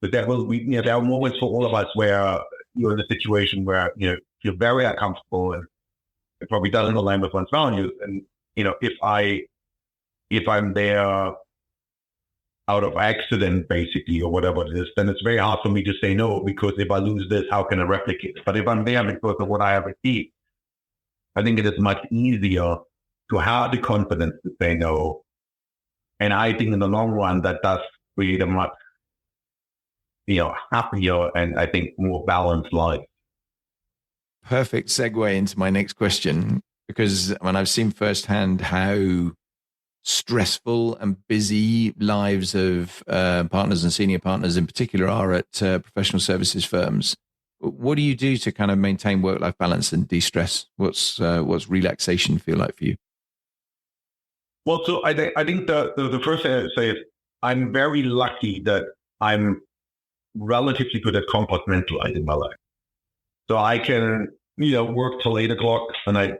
But there are moments for all of us where you're in a situation where, you're very uncomfortable and it probably doesn't align with one's values. And, if I'm there out of accident, basically, or whatever it is, then it's very hard for me to say no, because if I lose this, how can I replicate it? But if I'm there because of what I have achieved, I think it is much easier to have the confidence to say no. And I think in the long run, that does create a much, happier and I think more balanced life. Perfect segue into my next question, because I've seen firsthand how stressful and busy lives of partners and senior partners in particular are at professional services firms. What do you do to kind of maintain work-life balance and de-stress? What's relaxation feel like for you? Well, so I think the first thing I say is I'm very lucky that I'm relatively good at compartmentalizing my life. So I can, work till 8 o'clock and I,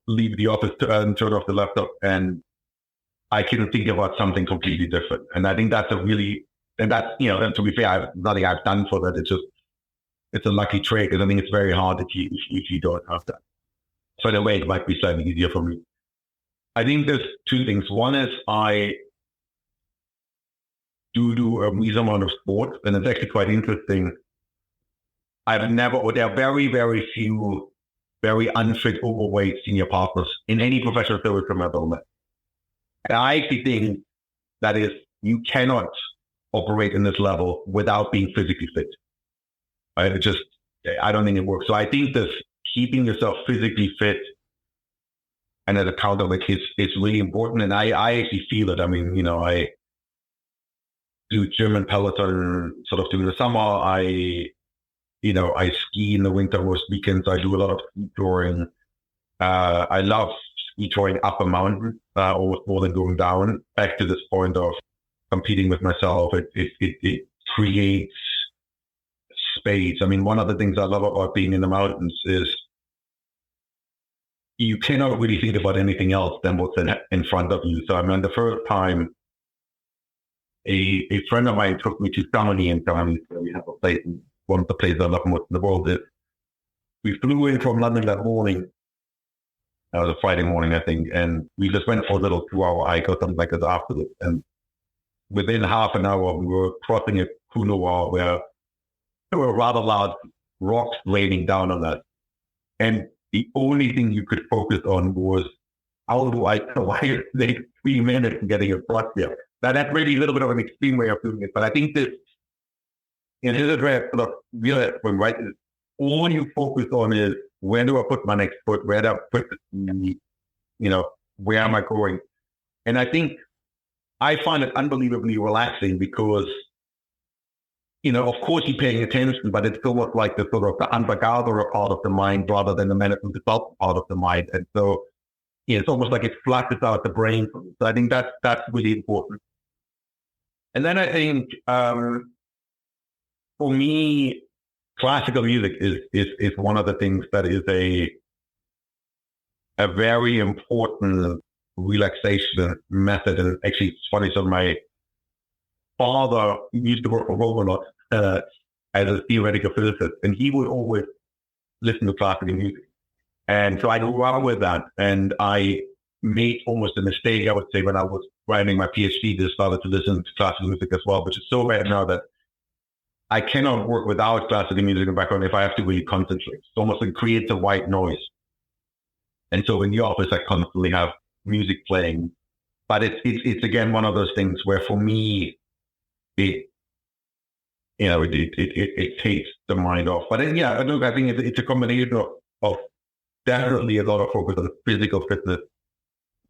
leave the office and turn off the laptop and I can think about something completely different. And I think that's and to be fair, nothing I've done for that. It's a lucky trait, because I think it's very hard if you don't have that. So in a way, it might be slightly easier for me. I think there's two things. One is I do a reasonable amount of sport, and it's actually quite interesting. There are very, very few very unfit, overweight senior partners in any professional service firm I've ever met. And I actually think that is, you cannot operate in this level without being physically fit. I don't think it works. So I think this keeping yourself physically fit and at accountable is really important. And I actually feel it. I mean, I do gym and Peloton sort of during the summer. I ski in the winter most weekends. I do a lot of ski touring. I love ski touring up a mountain, almost more than going down. Back to this point of competing with myself, it creates space. I mean, one of the things I love about being in the mountains is you cannot really think about anything else than what's in front of you. So I mean, the first time a friend of mine took me to Germany in Germany, where we have a place, one of the places I love most in the world is, we flew in from London that morning. It was a Friday morning, I think, and we just went for a little 2-hour hike or something like that afterwards. And within half an hour, we were crossing a couloir where there were rather large rocks raining down on us. And the only thing you could focus on was, how do I survive 3 minutes getting across there? Now, that's really a little bit of an extreme way of doing it, but I think this, in his address, sort of real point, right? All you focus on is, where do I put my next foot? Where do I put where am I going? And I think I find it unbelievably relaxing because, of course you're paying attention, but it's almost like the sort of the hunter-gatherer part of the mind rather than the management development part of the mind. And so, it's almost like it flushes out the brain. So I think that's really important. And then I think, for me, classical music is one of the things that is a very important relaxation method. And actually, it's funny. So my father used to work for Rome a lot as a theoretical physicist, and he would always listen to classical music. And so I grew up with that, and I made almost a mistake, I would say, when I was writing my PhD, to started to listen to classical music as well, which is so bad now that I cannot work without classical music in the background if I have to really concentrate. It's almost like creates a white noise. And so in the office, I constantly have music playing. But it's again one of those things where, for me, it takes the mind off. But then, I think it's a combination of definitely a lot of focus on physical fitness,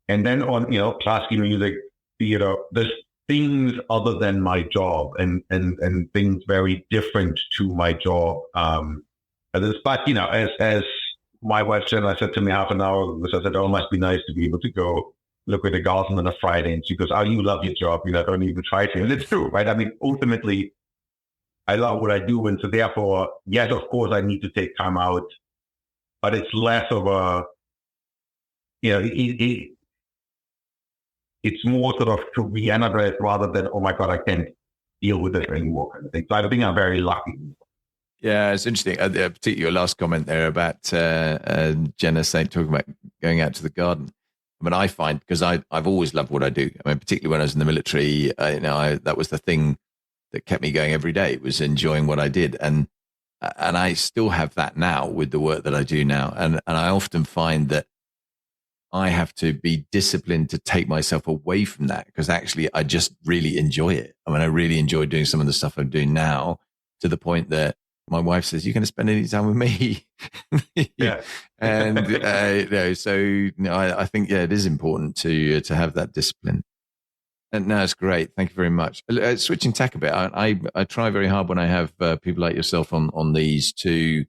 and then on classical music, theater. There's things other than my job and things very different to my job. But, as my wife said, I said to me half an hour ago, I said, oh, it must be nice to be able to go look at the garden on a Friday. And she goes, oh, you love your job. Don't even try to. And it's true, right? I mean, ultimately, I love what I do. And so therefore, yes, of course, I need to take time out, but it's less of a, it's more sort of to re-energize rather than, oh my God, I can't deal with this anymore kind of thing. So I think I'm very lucky. Yeah, it's interesting. Particularly your last comment there about Jenna talking about going out to the garden. I mean, I find, because I've always loved what I do. I mean, particularly when I was in the military, that was the thing that kept me going every day, was enjoying what I did. And I still have that now with the work that I do now. And I often find that I have to be disciplined to take myself away from that, because actually I just really enjoy it. I mean, I really enjoy doing some of the stuff I'm doing now, to the point that my wife says, "You're going to spend any time with me?" Yeah. And I think it is important to have that discipline. And no, it's great. Thank you very much. Switching tack a bit, I try very hard when I have people like yourself on these to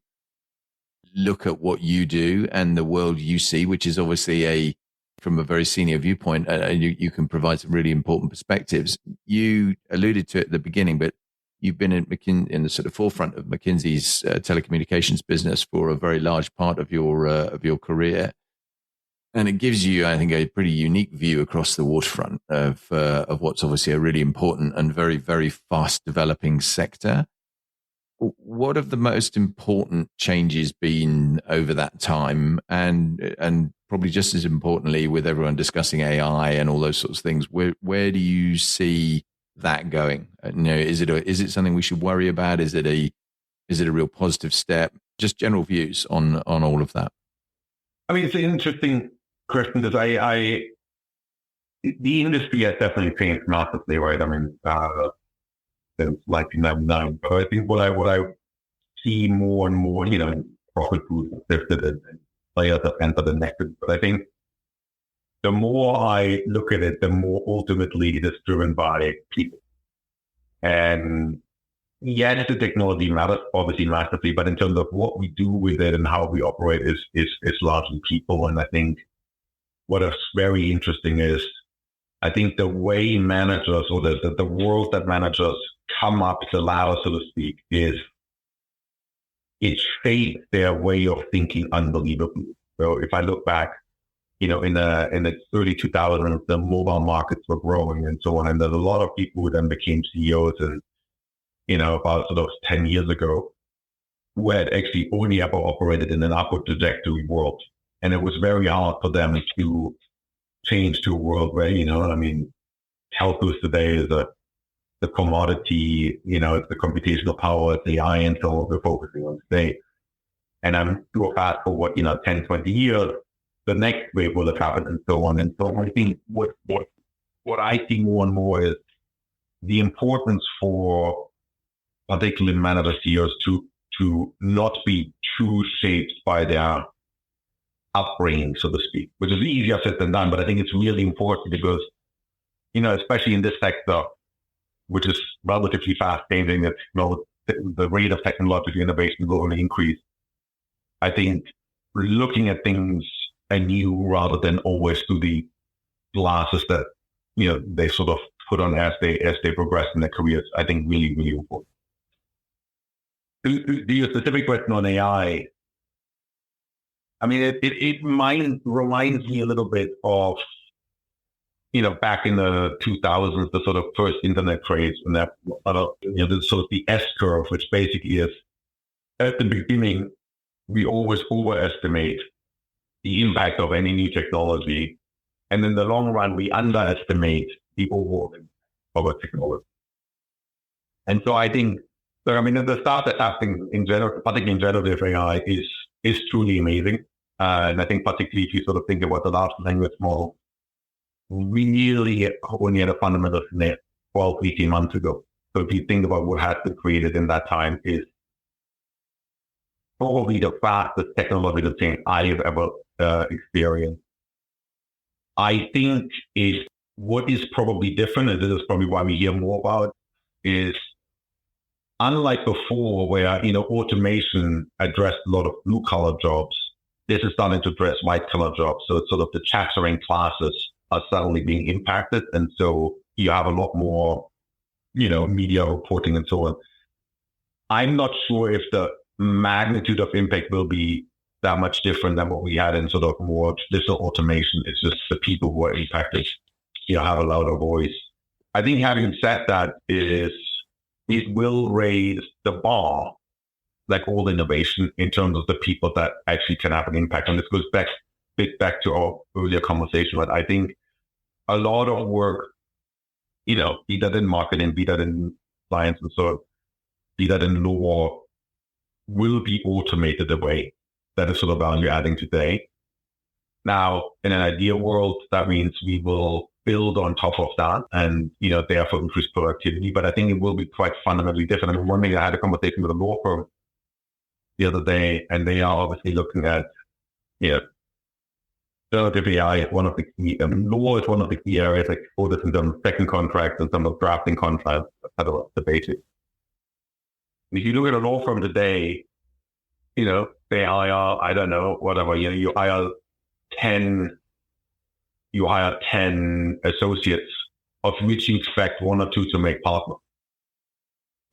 look at what you do and the world you see, which is obviously from a very senior viewpoint, and you can provide some really important perspectives. You alluded to it at the beginning, but you've been in the sort of forefront of McKinsey's telecommunications business for a very large part of your career, and it gives you, I think, a pretty unique view across the waterfront of what's obviously a really important and very, very fast developing sector. What have the most important changes been over that time, and probably just as importantly, with everyone discussing AI and all those sorts of things, where do you see that going? Is it something we should worry about? Is it a real positive step? Just general views on all of that. I mean, it's an interesting question, because the industry has definitely changed massively, right? I mean, since 1999, but I think what I see more and more, profit pools have shifted and players have entered the network. But I think the more I look at it, the more ultimately it is driven by people. And yes, the technology matters obviously massively, but in terms of what we do with it and how we operate is largely people. And I think what is very interesting is, I think the way managers, or the world that managers come up to ladder, so to speak, it shaped their way of thinking unbelievably. So if I look back, in the early 2000s, the mobile markets were growing and so on, and there's a lot of people who then became CEOs, and about sort of 10 years ago, who had actually only ever operated in an upward trajectory world, and it was very hard for them to change to a world where, telcos today is the commodity, it's the computational power, it's AI, and so on we're focusing on today. And I'm too fast forward, 10, 20 years, the next wave will have happened, and so on. And so I think what I see more and more is the importance for particularly manager CEOs to not be too shaped by their upbringing, so to speak, which is easier said than done. But I think it's really important because, especially in this sector, which is relatively fast changing, that the rate of technological innovation will only increase. I think looking at things anew rather than always through the glasses that they sort of put on as they progress in their careers, I think really, really important. To your specific question on AI, I mean, it reminds me a little bit of, back in the 2000s, the sort of first internet craze, and that, the sort of the S curve, which basically is, at the beginning, we always overestimate the impact of any new technology. And in the long run, we underestimate the overall impact of a technology. And so I think, the start that's happening in general, particularly in generative AI, is truly amazing. And I think particularly if you sort of think about the large language model, really only had a fundamental net 12, 18 months ago. So if you think about what has been created in that time, is probably the fastest technological change I've ever experienced. I think it What is probably different, and this is probably why we hear more about, is unlike before where, automation addressed a lot of blue collar jobs, this is starting to address white collar jobs. So it's sort of the chattering classes are suddenly being impacted. And so you have a lot more, media reporting and so on. I'm not sure if the magnitude of impact will be that much different than what we had in sort of more traditional automation. It's just the people who are impacted, have a louder voice. I think having said that, it will raise the bar, like all innovation, in terms of the people that actually can have an impact. And this goes back to our earlier conversation. But I think a lot of work, be that in marketing, be that in science and so on, be that in law, will be automated away. That is sort of value adding today. Now, in an ideal world, that means we will build on top of that and, therefore increase productivity. But I think it will be quite fundamentally different. I mean, one thing, I had a conversation with a law firm the other day, and they are obviously looking at, generative AI is one of the key, law is one of the key areas, like all this in terms of second contracts and some of drafting contracts, kind of the basics. And if you look at a law firm today, they hire, I don't know, whatever, you hire 10 associates, of which you expect 1 or 2 to make partner.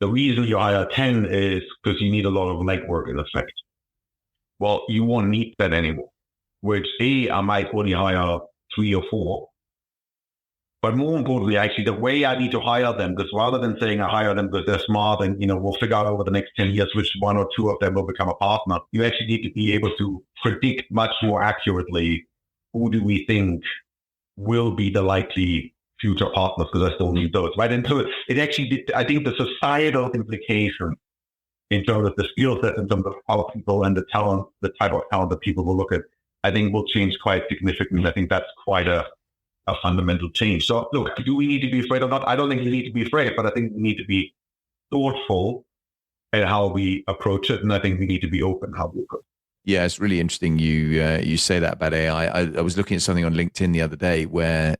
The reason you hire 10 is because you need a lot of legwork in effect. Well, you won't need that anymore, which I might only hire 3 or 4. But more importantly, actually, the way I need to hire them, because rather than saying I hire them because they're smart and, we'll figure out over the next 10 years which 1 or 2 of them will become a partner, you actually need to be able to predict much more accurately who do we think will be the likely future partners, because I still need those, right? And so it actually, I think the societal implication in terms of the skill set, in terms of how people and the talent, the type of talent that people will look at, I think will change quite significantly. I think that's quite a fundamental change. So look, do we need to be afraid or not? I don't think we need to be afraid, but I think we need to be thoughtful at how we approach it. And I think we need to be open how we approach it. Yeah, it's really interesting you say that about AI. I was looking at something on LinkedIn the other day where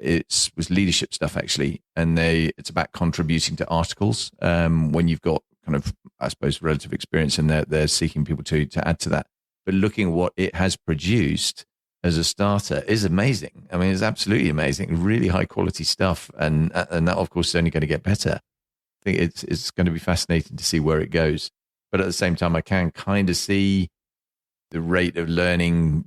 it was leadership stuff actually, and it's about contributing to articles when you've got kind of, I suppose, relative experience, and they're seeking people to add to that. But looking at what it has produced as a starter is amazing. I mean, it's absolutely amazing, really high quality stuff, and that of course is only going to get better. I think it's going to be fascinating to see where it goes. But at the same time, I can kind of see the rate of learning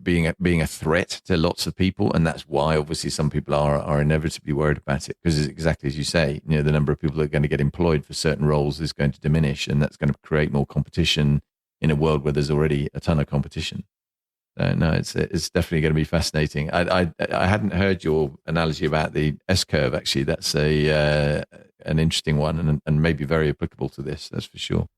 being a threat to lots of people, and that's why obviously some people are inevitably worried about it, because it's exactly as you say, the number of people that are going to get employed for certain roles is going to diminish, and that's going to create more competition in a world where there's already a ton of competition. So no, it's definitely going to be fascinating. I hadn't heard your analogy about the S curve actually. That's an interesting one and maybe very applicable to this. That's for sure.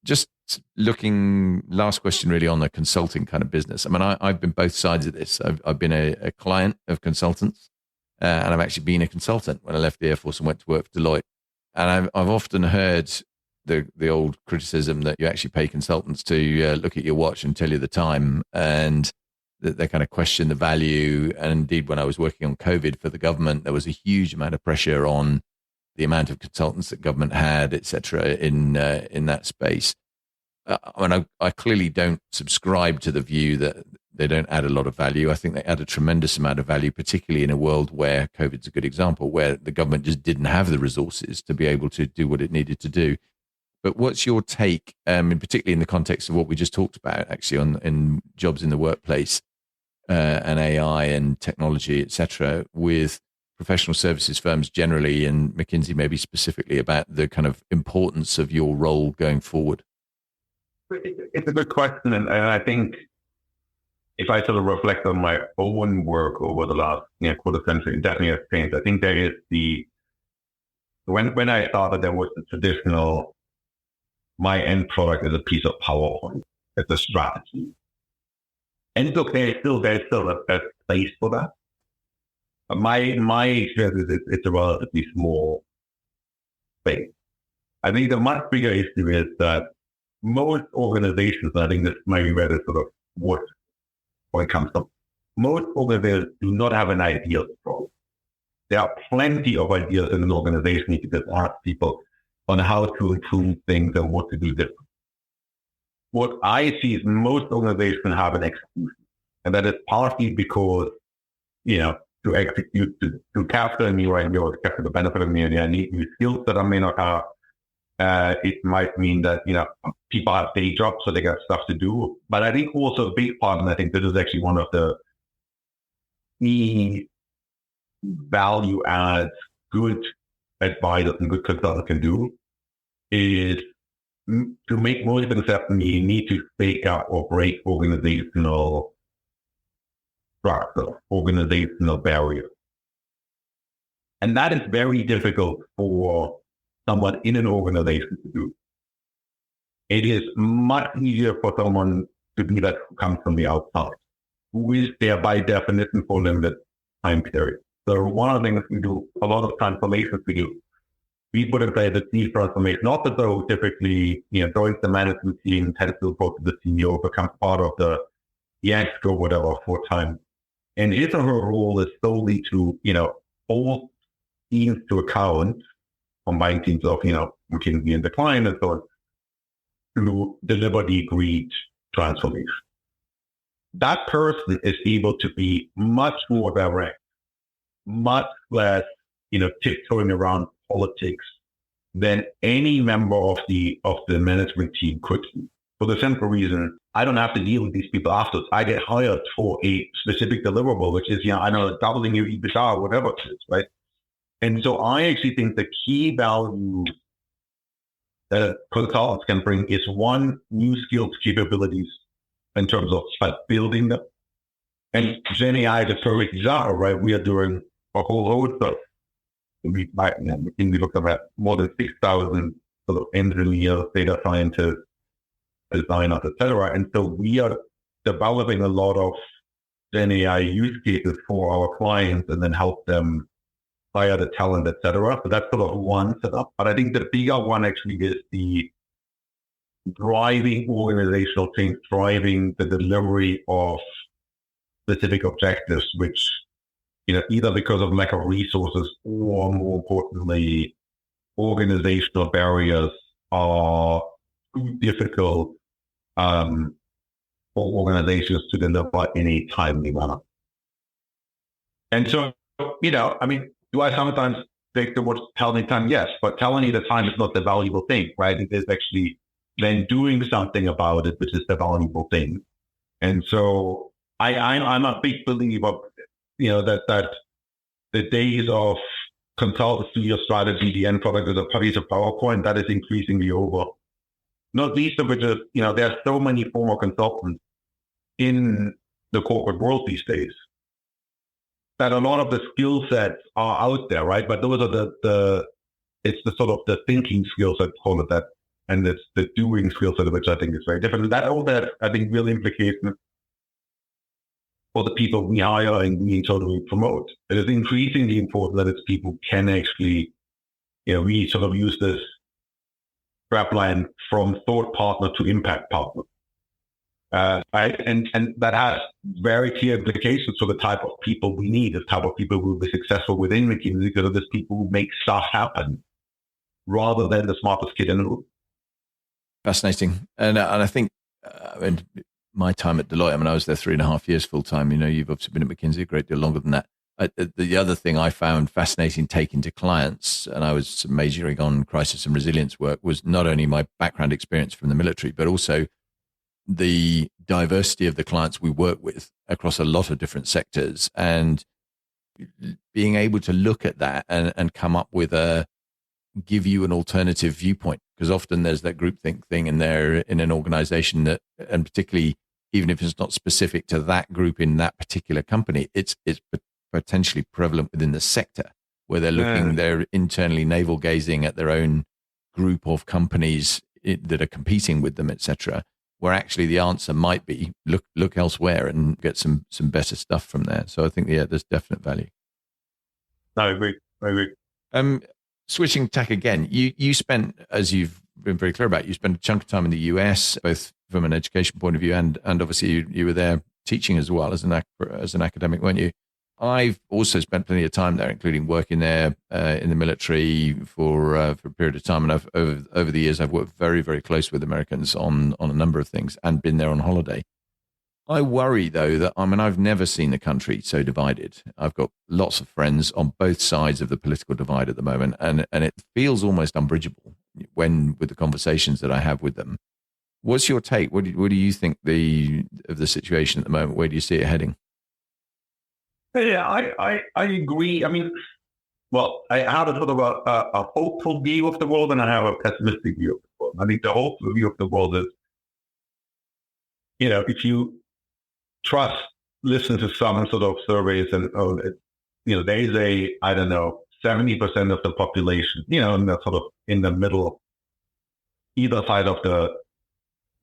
Just looking, last question really on the consulting kind of business. I mean, I've been both sides of this. I've been a client of consultants, and I've actually been a consultant when I left the Air Force and went to work for Deloitte. And I've often heard the old criticism that you actually pay consultants to look at your watch and tell you the time, and that they kind of question the value. And indeed, when I was working on COVID for the government, there was a huge amount of pressure on the amount of consultants that government had, et cetera, in that space. I clearly don't subscribe to the view that they don't add a lot of value. I think they add a tremendous amount of value, particularly in a world where COVID's a good example, where the government just didn't have the resources to be able to do what it needed to do. But what's your take, particularly in the context of what we just talked about, actually, in jobs in the workplace and AI and technology, et cetera, with professional services firms generally and McKinsey maybe specifically, about the kind of importance of your role going forward? It's a good question. And I think if I sort of reflect on my own work over the last quarter century, it definitely has changed. I think there is when I started, there was the traditional, my end product is a piece of PowerPoint. It's a strategy. And look, there's still a place for that. My experience is it's a relatively small space. I think the much bigger issue is that most organizations, I think this might be where sort of what it comes to most organizations do not have an ideal approach. There are plenty of ideas in an organization. You can just ask people on how to improve things and what to do different. What I see is most organizations have an execution. And that is partly because, to execute, to capture a new idea or to capture the benefit of a new idea, I need new skills that I may not have. It might mean that, people have day jobs, so they got stuff to do. But I think also a big part, and I think this is actually one of the key value adds good advisors and good consultants can do is to make most things happen, you need to fake out or break organizational structure, organizational barriers. And that is very difficult for someone in an organization to do. It is much easier for someone to do that who comes from the outside, who is there by definition for a limited time period. So one of the things we do, a lot of transformations we put in place a chief transformation officer who typically, joins the management team, tends to report to the CEO, becomes part of the exco, whatever, for time. And his or her role is solely to, hold teams to account, combined teams of, McKinsey and the client and so on, to deliver the agreed transformation. That person is able to be much more direct, much less, tiptoeing around politics than any member of the management team could be. For the simple reason, I don't have to deal with these people afterwards. I get hired for a specific deliverable, which is, doubling your EBITDA or whatever it is, right? And so I actually think the key value that consultants can bring is one, new skills, capabilities in terms of building them. And Gen AI is a perfect example, right? We are doing a whole host of, we looked at more than 6,000 sort of engineers, data scientists, designers, etc. And so we are developing a lot of Gen AI use cases for our clients and then help them hire the talent, etc. So that's sort of one setup. But I think the bigger one actually is the driving organizational change, driving the delivery of specific objectives, which, either because of lack of resources or more importantly, organizational barriers are too difficult for organizations to deliver in a timely manner. And so, do I sometimes take the word telling time? Yes, but telling you the time is not the valuable thing, right? It is actually then doing something about it, which is the valuable thing. And so I'm a big believer, that the days of consultants do your strategy, the end product is a piece of PowerPoint, that is increasingly over. Not least of which is, there are so many former consultants in the corporate world these days that a lot of the skill sets are out there, right? But those are it's the sort of the thinking skills, I'd call it that, and it's the doing skill set, which I think is very different. And that all that, I think, real implications for the people we hire and we totally promote. It is increasingly important that its people can actually, we sort of use this strapline from thought partner to impact partner. Right? And that has very clear implications for the type of people we need, the type of people who will be successful within McKinsey, because of this people who make stuff happen rather than the smartest kid in the room. Fascinating. And I think my time at Deloitte, I was there 3.5 years full time. You've obviously been at McKinsey a great deal longer than that. The other thing I found fascinating taking to clients, and I was majoring on crisis and resilience work, was not only my background experience from the military, but also the diversity of the clients we work with across a lot of different sectors, and being able to look at that and come up with give you an alternative viewpoint, because often there's that groupthink thing in there in an organization that, and particularly even if it's not specific to that group in that particular company, it's potentially prevalent within the sector where they're internally navel gazing at their own group of companies that are competing with them, etc., where actually the answer might be look elsewhere and get some better stuff from there. So I think, there's definite value. I agree. Switching tack again, you spent, as you've been very clear about, you spent a chunk of time in the US, both from an education point of view and obviously you were there teaching as well as an academic, weren't you? I've also spent plenty of time there, including working there in the military for a period of time. And over the years, I've worked very, very close with Americans on a number of things and been there on holiday. I worry, though, that I've never seen the country so divided. I've got lots of friends on both sides of the political divide at the moment, and it feels almost unbridgeable with the conversations that I have with them. What's your take? What do you think of the situation at the moment? Where do you see it heading? Yeah, I agree. I mean, well, I have a sort of a hopeful view of the world, and I have a pessimistic view of the world. I think the hopeful view of the world is, if you listen to some sort of surveys, and there is 70% of the population, in the middle, either side of the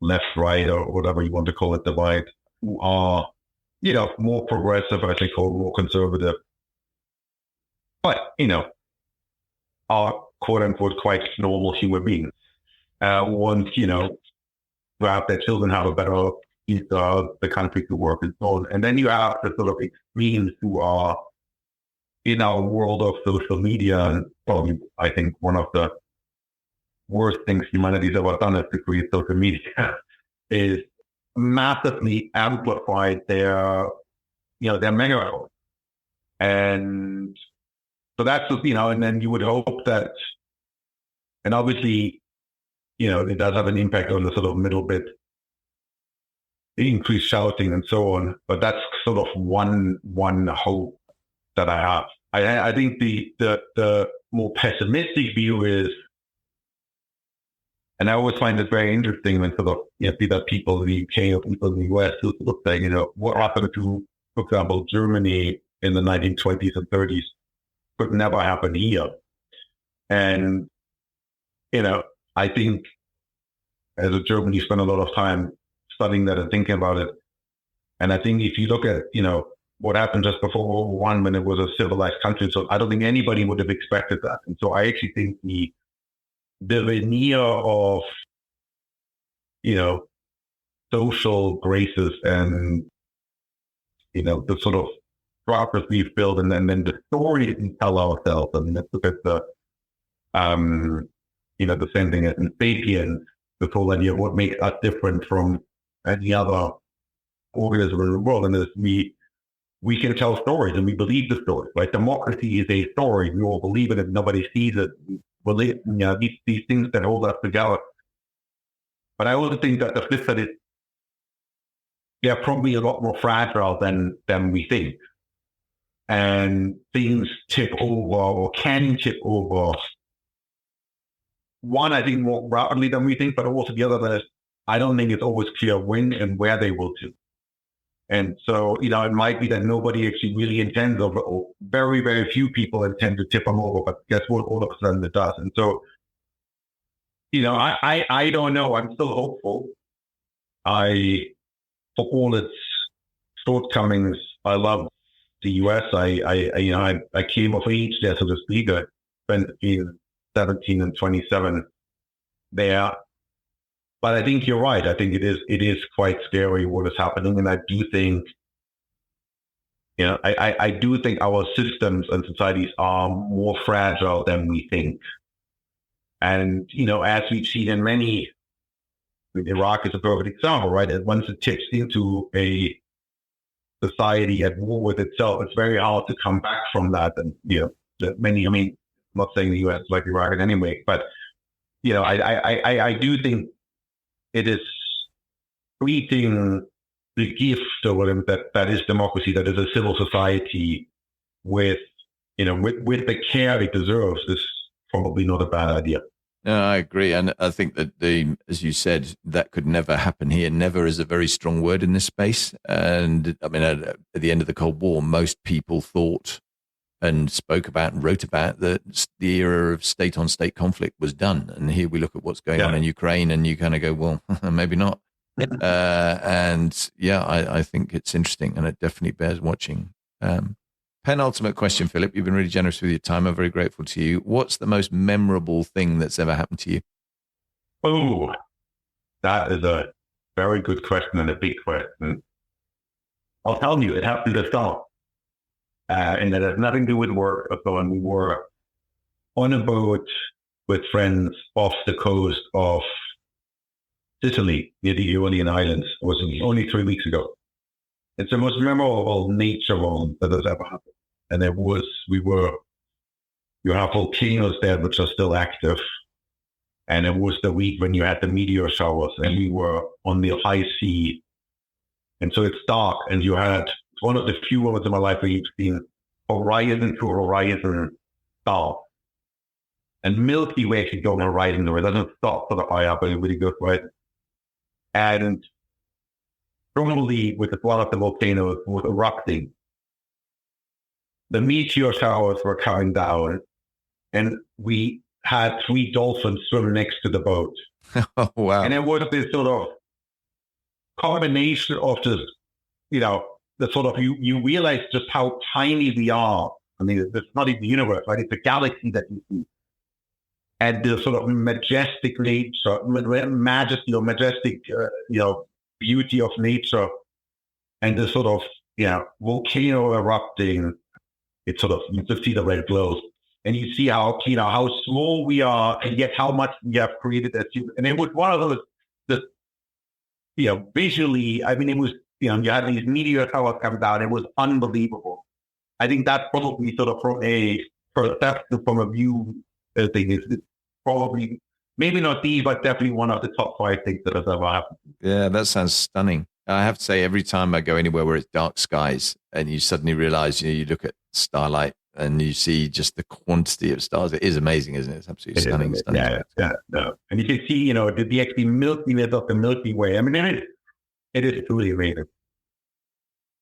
left, right, or whatever you want to call it, divide, who are, more progressive, I think, or more conservative, but, are quote unquote quite normal human beings, want, to have their children have a better the country to work and so on. And then you have the sort of extremes who are in our world of social media, and probably, I think, one of the worst things humanity's ever done is to create social media, is massively amplified their mega. And so that's, and then you would hope that, and obviously, it does have an impact on the sort of middle bit, the increased shouting and so on. But that's sort of one hope that I have. I think the more pessimistic view is, and I always find it very interesting when sort of see that people in the UK or people in the US who look like, what happened to, for example, Germany in the 1920s and 30s could never happen here. And, I think as a German, you spend a lot of time studying that and thinking about it. And I think if you look at, what happened just before World War I, when it was a civilized country, so I don't think anybody would have expected that. And so I actually think the veneer of, social graces and, the sort of structures we've built, and then the stories we tell ourselves. I mean, let's look at the same thing as in Sapiens, the whole idea of what makes us different from any other organism in the world. And we can tell stories, and we believe the stories, right? Democracy is a story. We all believe it, and nobody sees it. Believe, these things that hold us together. But I also think that the flip side is they're probably a lot more fragile than we think. And things tip over or can tip over. One, I think, more rapidly than we think, but also the other is I don't think it's always clear when and where they will tip. And so, it might be that nobody actually really intends, or very, very few people intend to tip them over, but guess what? All of a sudden it does. And so, I don't know. I'm still hopeful. For all its shortcomings, I love the US. I came of age there, so to speak. I spent between 17 and 27 there. But I think you're right. I think it is quite scary what is happening. And I do think, I do think our systems and societies are more fragile than we think. And, as we've seen in many, Iraq is a perfect example, right? And once it tips into a society at war with itself, it's very hard to come back from that. And, I'm not saying the US is like Iraq in any way, but, I do think it is treating the gift or whatever that is democracy, that is a civil society with the care it deserves, is probably not a bad idea. No, I agree. And I think that as you said, that could never happen here. Never is a very strong word in this space. And I mean, at the end of the Cold War, most people thought and spoke about and wrote about that the era of state-on-state conflict was done. And here we look at what's going on in Ukraine, and you kind of go, well, maybe not. I think it's interesting, and it definitely bears watching. Penultimate question, Philip. You've been really generous with your time. I'm very grateful to you. What's the most memorable thing that's ever happened to you? Oh, that is a very good question and a big question. I'll tell you, it happened to start. And that has nothing to do with work or so on. We were on a boat with friends off the coast of Sicily, near the Ionian Islands. It was only 3 weeks ago. It's the most memorable nature moment that has ever happened. And you have volcanoes there which are still active. And it was the week when you had the meteor showers and we were on the high sea. And so it's dark and it's one of the few moments in my life where you've seen horizon to horizon dark. And Milky Way actually going horizon where it doesn't stop for the high up, but it really goes right. And probably with one of the volcanoes was erupting. The meteor showers were coming down and we had 3 dolphins swim next to the boat. Oh, wow. And it was this sort of combination of just, the sort of, you realize just how tiny we are. I mean, it's not even the universe, right? It's a galaxy that you see. And the sort of majestic nature, majestic, beauty of nature. And the sort of, volcano erupting, it's sort of, you just see the red glows. And you see how small we are and yet how much we have created as humans. And it was one of those, visually, I mean, it was, you had these meteor showers come down. It was unbelievable. I think that probably sort of from a perspective, from a view thing is probably, maybe not but definitely one of the top 5 things that has ever happened. Yeah, that sounds stunning. I have to say, every time I go anywhere where it's dark skies and you suddenly realize, you look at starlight and you see just the quantity of stars. It is amazing, isn't it? It's absolutely stunning. Yeah. And you can see, the actually milkiness of the Milky Way. I mean, it is truly amazing.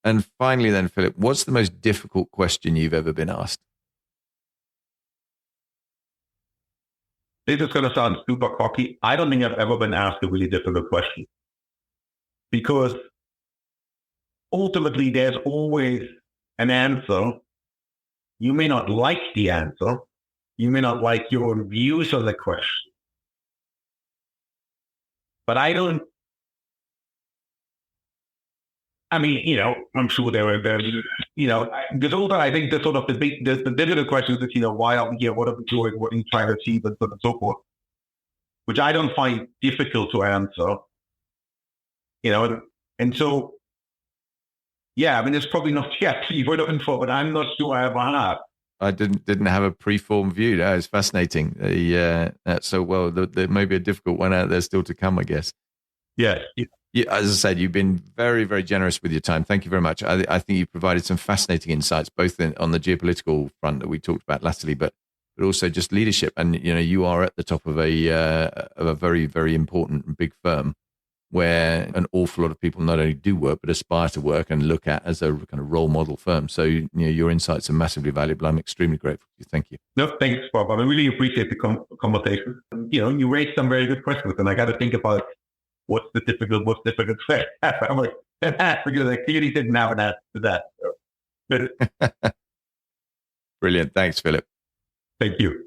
And finally then, Philipp, what's the most difficult question you've ever been asked? This is going to sound super cocky. I don't think I've ever been asked a really difficult question. Because ultimately, there's always an answer. You may not like the answer. You may not like your own views on the question. But I'm sure there were, because also I think the sort of the difficult questions is, why are we here? What are we doing? What are we trying to achieve? And so on and so forth, which I don't find difficult to answer. And so, yeah, I mean, it's probably not yet you were looking for, but I'm not sure I ever have. I didn't have a preformed view. That is fascinating. There may be a difficult one out there still to come, I guess. Yeah. Yeah, as I said, you've been very, very generous with your time. Thank you very much. I think you provided some fascinating insights, both on the geopolitical front that we talked about latterly, but also just leadership. And you are at the top of a very, very important and big firm where an awful lot of people not only do work but aspire to work and look at as a kind of role model firm. So your insights are massively valuable. I'm extremely grateful to you. Thank you. No, thanks, Bob. I really appreciate the conversation. You raised some very good questions, and I got to think about what's difficult say. I'm like, because I clearly didn't have an answer to that. Brilliant. Thanks, Philipp. Thank you.